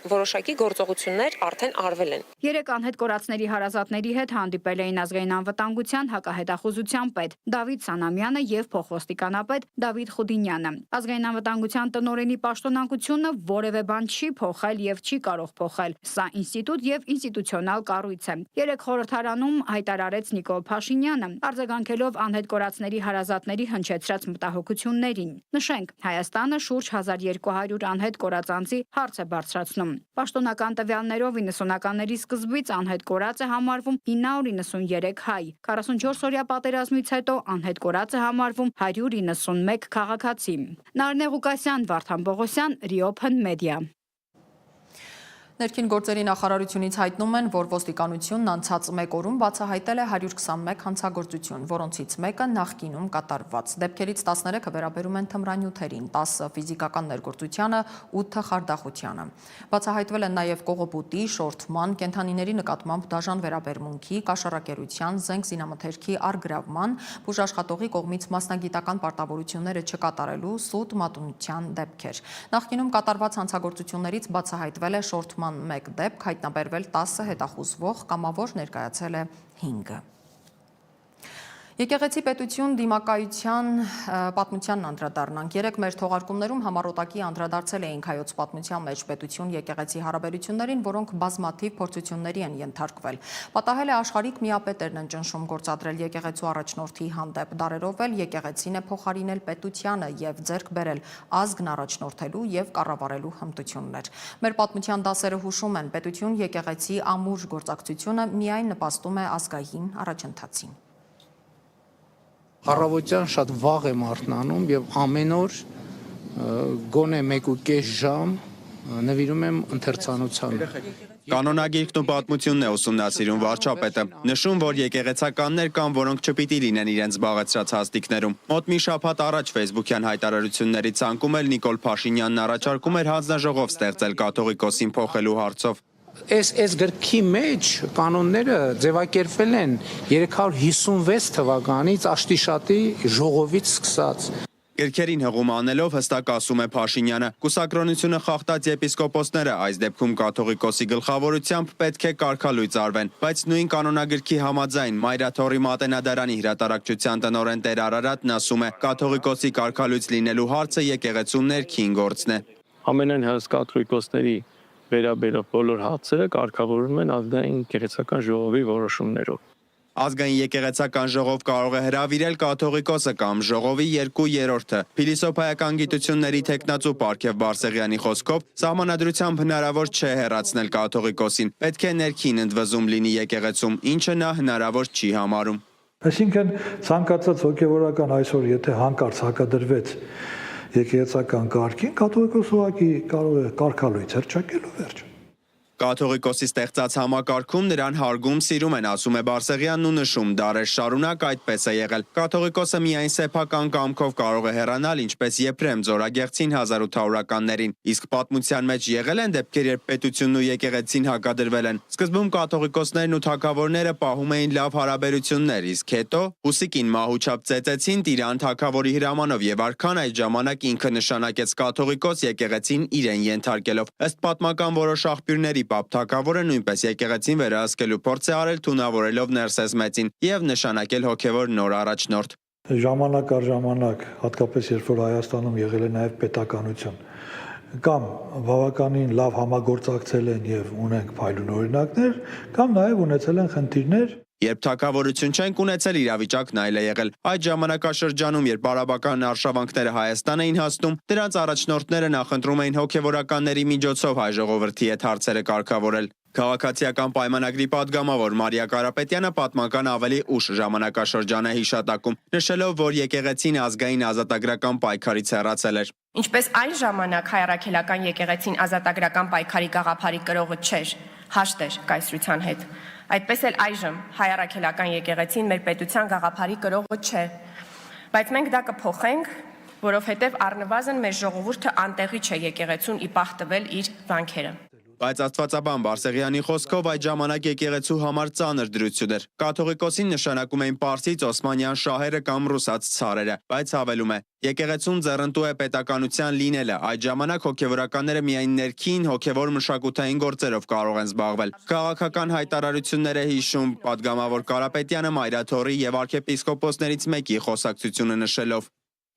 որոշակի գործողություններ արդեն արվել են։ Երեք անհետ կորածների հարազատների հետ հանդիպել էին ազգային անվտանգության հակահետախուզության պետ Դավիթ Սանամյանը եւ փոխոստիկանապետ Դավիթ Խուդինյանը։ Ազգային անվտանգության տնօրենի պաշտոնակությունը որևէ բան չի փոխել եւ չի կարող փոխել։ Սա ինստիտուտ եւ ինստիտուցիոնալ կառույց է։ Երեք խորհրդարանում հայտարարեց Նիկոլ Փաշինյանը, արձագանքելով անհետ կորածների հարազատների հնչեցրած մտահոգություններին։ Նշենք, Հայաստանը շուրջ 1200 անհետ կորած անձի հարց է բարձրացնում։ Պաշտոնական տվյալներով 90-ականների սկզբից անհետ կորած է համարվում 993 հայ, 44-օրյա պատերազմից հետո անհետ կորած է համարվում 191 քաղաքացի։ Նարնե Ղուկասյան, Վարդան Պողոսյան, Րիոփն մեդիա։ Ներքին գործերի նախարարությունից հայտնում են, որ ոստիկանությունն անցած 1 օրում բացահայտել է 121 հանցագործություն, որոնցից մեկը նախկինում կատարված։ Դեպքերից 13-ը վերաբերում են թմրանյութերին, 10-ը ֆիզիկական ներգործությանը, 8-ը խարդախությանը։ Բացահայտվել են նաև կողոպուտի, շորթման, կենդանիների նկատմամբ դաժան վերաբերմունքի, կաշառակերության, զենք զինամթերքի առգրավման, բուժաշխատողի կողմից մասնագիտական պարտավորությունները չկատարելու, սուտ մատունության դեպքեր։ Նախկինում կատարված հանցագործություններից բացահայտվել է շորթման 1 դեպք, հայտնաբերվել 10 հետախուզվող, կամավոր ներկայացել է 5-ը։ Եկեղեցի պետություն դիմակայության պատմությանն անդրադառնանք։ Երեք մեր թողարկումներում համառոտակի անդրադարձել էինք հայոց պատմության մեջ պետություն եկեղեցի հարաբերություններին, որոնք բազմաթիվ փորձությունների են ենթարկվել։ Պատահել է աշխարհիկ միապետերն են ճնշում գործադրել եկեղեցու առաջնորդի հանդեպ, դարերով էլ եկեղեցին է փոխարինել պետությանը եւ ձեռք բերել ազգն առաջնորդելու եւ կառավարելու հմտություններ։ Մեր պատմության դասերը հուշում են, պետություն եկեղեցի ամուր գործակցությունը միայն նպաստում է ազգային առաջընթացին։ Առավոտյան շատ վաղ եմ արթնանում եւ ամեն օր գոնե 1.5 ժամ նվիրում եմ ընթերցանությանը։ Կանոնագիրքն ու պատմությունն է ուսումնասիրում վարչապետը, նշում, որ եկեղեցականներ կան, որոնք չպիտի լինեն իրենց զբաղեցրած հաստիկներում։ Մոտ մի շաբաթ առաջ Facebook-յան հայտարարությունների ցանկում էլ Նիկոլ Փաշինյանն առաջարկում էր հանձնաժողով ստեղծել կաթողիկոսին փոխելու հարցով։ Այս գրքի մեջ կանոնները ձևակերպվել են 356 թվականից Աշտիշատի ժողովից սկսած։ Գրքերին հղում անելով հստակ ասում է Փաշինյանը, կուսակրոնությունը խախտած եպիսկոպոսները այս դեպքում կաթողիկոսի գլխավորությամբ պետք է կարգալույծ արվեն, բայց նույն կանոնագրքի համաձայն Մայրաթորի Մատենադարանի հրատարակչության տնօրեն Տեր Արարատն ասում է, կաթողիկոսի կարգալույծ լինելու հարցը եկեղեցու ներքին գործն է։ Ամենայն հայոց կաթողիկոսների վերաբերող բոլոր հարցերը կարգավորվում են ազգային եկեղեցական ժողովի որոշումներով։ Ազգային եկեղեցական ժողով կարող է հրավիրել կաթողիկոսը կամ ժողովի 2/3-ը։ Փիլիսոփայական գիտությունների թեկնածու Պարքև Բարսեղյանի խոսքով սահմանադրությամբ հնարավոր չէ հեռացնել կաթողիկոսին, պետք է ներքին ընդվզում լինի եկեղեցում, ինչը նա հնարավոր չի համարում։ Այսինքն ցանկացած հոգևորական այսօր եթե հանկարծ հակադրվեց եկեղեցական կարգին, կաթողիկոսը ուղղակի կարող է կարգալույծ հռչակել ու վերջ։ Կաթողիկոսի ստեղծած համակարգում նրան հարգում սիրում են, ասում է Բարսեղյանն ու նշում, դարեր շարունակ այդպես է եղել։ Կաթողիկոսը միայն սեփական կամքով կարող է հեռանալ, ինչպես Եփրեմ Ձորագեղձին 1800-ականներին, իսկ պատմության մեջ եղել են դեպքեր, երբ պետությունն ու եկեղեցին հակադրվել են։ Սկզբում կաթողիկոսներն ու թագավորները պահում էին լավ հարաբերություններ, իսկ հետո Հուսիկին մահուչապ ծեծեցին Տիրան թագավորի հրամանով եւ արքան այդ ժամանակ ինքը նշանակեց կաթողիկոս, եկեղեցին իրեն ենթարկելով։ Ըստ պատմական որոշ աղբյուրների Պապ թագավորը նույնպես եկեղեցին վերահսկելու փորձ է արել թունավորելով Ներսես Մեծին եւ նշանակել հոգեվոր նոր առաջնորդ։ Ժամանակ առ ժամանակ, հատկապես երբ որ Հայաստանում եղել է նաեւ պետականություն, կամ բավականին լավ համագործակցել են եւ ունենք փայլուն օրինակներ, կամ նաեւ ունեցել են խնդիրներ։ Երբ թագավորություն չենք ունեցել, իրավիճակն այլ է եղել։ Այդ ժամանակաշրջանում, երբ արաբական արշավանքները Հայաստան էին հասնում, դրանց առաջնորդները նախընտրում էին հոգևորականների միջոցով հայ ժողովրդի հետ հարցերը կարգավորել։ Քաղաքացիական պայմանագրի падգամավոր Մարիա Կարապետյանը պատմական ավելի ուշ ժամանակաշրջան է հիշատակում, նշելով, որ եկեղեցին ազգային ազատագրական պայքարից հեռացել էր։ Ինչպես այն ժամանակ հայ առաքելական եկեղեցին ազատագրական պայքարի գաղափարի կրողը չէր, հաշտ էր կայսրության հետ։ Այդպես էլ այժմ հայ առաքելական եկեղեցին մեր պետության գաղափարի կրողը չէ, բայց մենք դա կփոխենք, որովհետև առնվազն մեր ժողովուրդը անտեղի չէ եկեղեցուն ի պահ տվել իր վանքերը։ Բայց Աստվածաբան Բարսեղյանի խոսքով այդ ժամանակ եկեղեցու համար ծանր դրություն էր։ Կաթողիկոսին նշանակում էին պարսից օսմանյան շահերը կամ ռուսաց ցարերը, բայց հավելում է. եկեղեցուն ձեռնտու է պետականության լինելը, այդ ժամանակ հոգևորականները միայն ներքին հոգևոր մշակութային գործերով կարող են զբաղվել։ Քաղաքական հայտարարություններ է հիշում падգամավոր Կարապետյանը Մայրաթորի եւ arczepiskopos-ներից մեկի խոսակցությունը նշելով։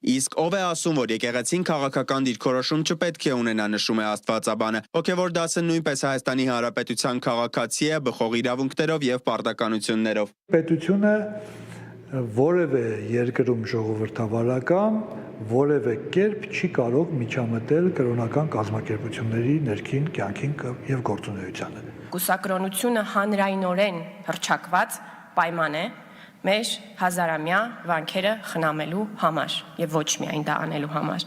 Իսկ ով է ասում, որ եկեղեցին քաղաքական դիրքորոշում չպետք է ունենա, նշում է Աստվածաբանը։ Հոգևոր դասը նույնպես Հայաստանի Հանրապետության քաղաքացի է բխող իրավունքներով եւ պարտականություններով։ Պետությունը որևէ երկրում ժողովրդավարական որևէ կերպ չի կարող միջամտել կրոնական կազմակերպությունների ներքին կյանքին եւ գործունեությանը։ Կուսակրոնությունը հանրայնորեն հռչակված պայման է մեր հազարամյա վանքերը խնամելու համար եւ ոչ միայն դա անելու համար։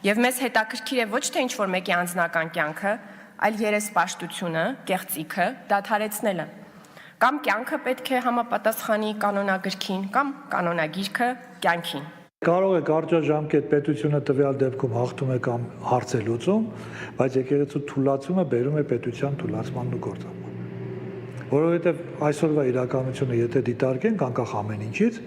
Եվ մեզ հետաքրքիր է ոչ թե ինչ-որ մեկի անձնական կյանքը, այլ երեսպաշտությունը, կեղծիքը դադարեցնելը։ Կամ կյանքը պետք է համապատասխանի կանոնագրքին, կամ կանոնագիրքը կյանքին։ Կարող է կարճաժամկետ պետությունը տվյալ դեպքում հաղթում է կամ հարց է լուծում, բայց եկեղեցու թուլացումը բերում է պետության թուլացմանն ու գործանման։ Որովհետև այսօրվա իրականությունը եթե դիտարկենք անկախ ամեն ինչից,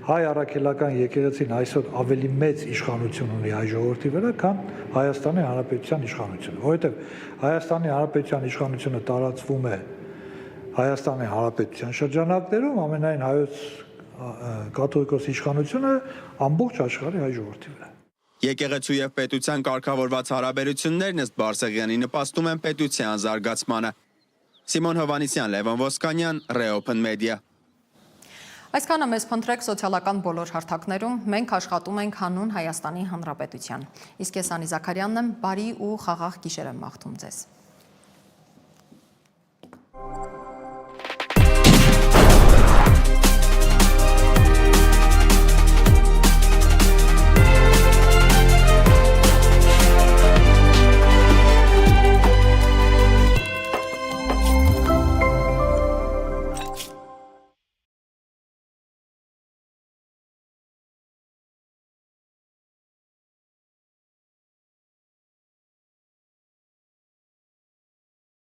հայ առաքելական եկեղեցին այսօր ավելի մեծ իշխանություն ունի հայ ժողովրդի վրա, քան Հայաստանի Հանրապետության իշխանությունը, որովհետև Հայաստանի Հանրապետության իշխանությունը տարածվում է Հայաստանի Հանրապետության շրջանակներում, ամենայն հայոց կաթողիկոս իշխանությունը ամբողջ աշխարհի հայ ժողովրդի վրա։ Եկեղեցու եւ պետության կարգավորված հարաբերություններն ըստ Բարսեղյանի նպաստում են պետության զարգացմանը։ Սիմոն Հովանիսյան, Լևոն Ոսկանյան, Reopen Media։ Այսքանը մեզ փնտրեք սոցիալական բոլոր հարթակներում, մենք աշխատում ենք հանուն Հայաստանի Հանրապետության։ Իսկ ես Անի Զաքարյանն եմ, բարի ու խաղաղ գիշեր եմ մաղթում ձեզ։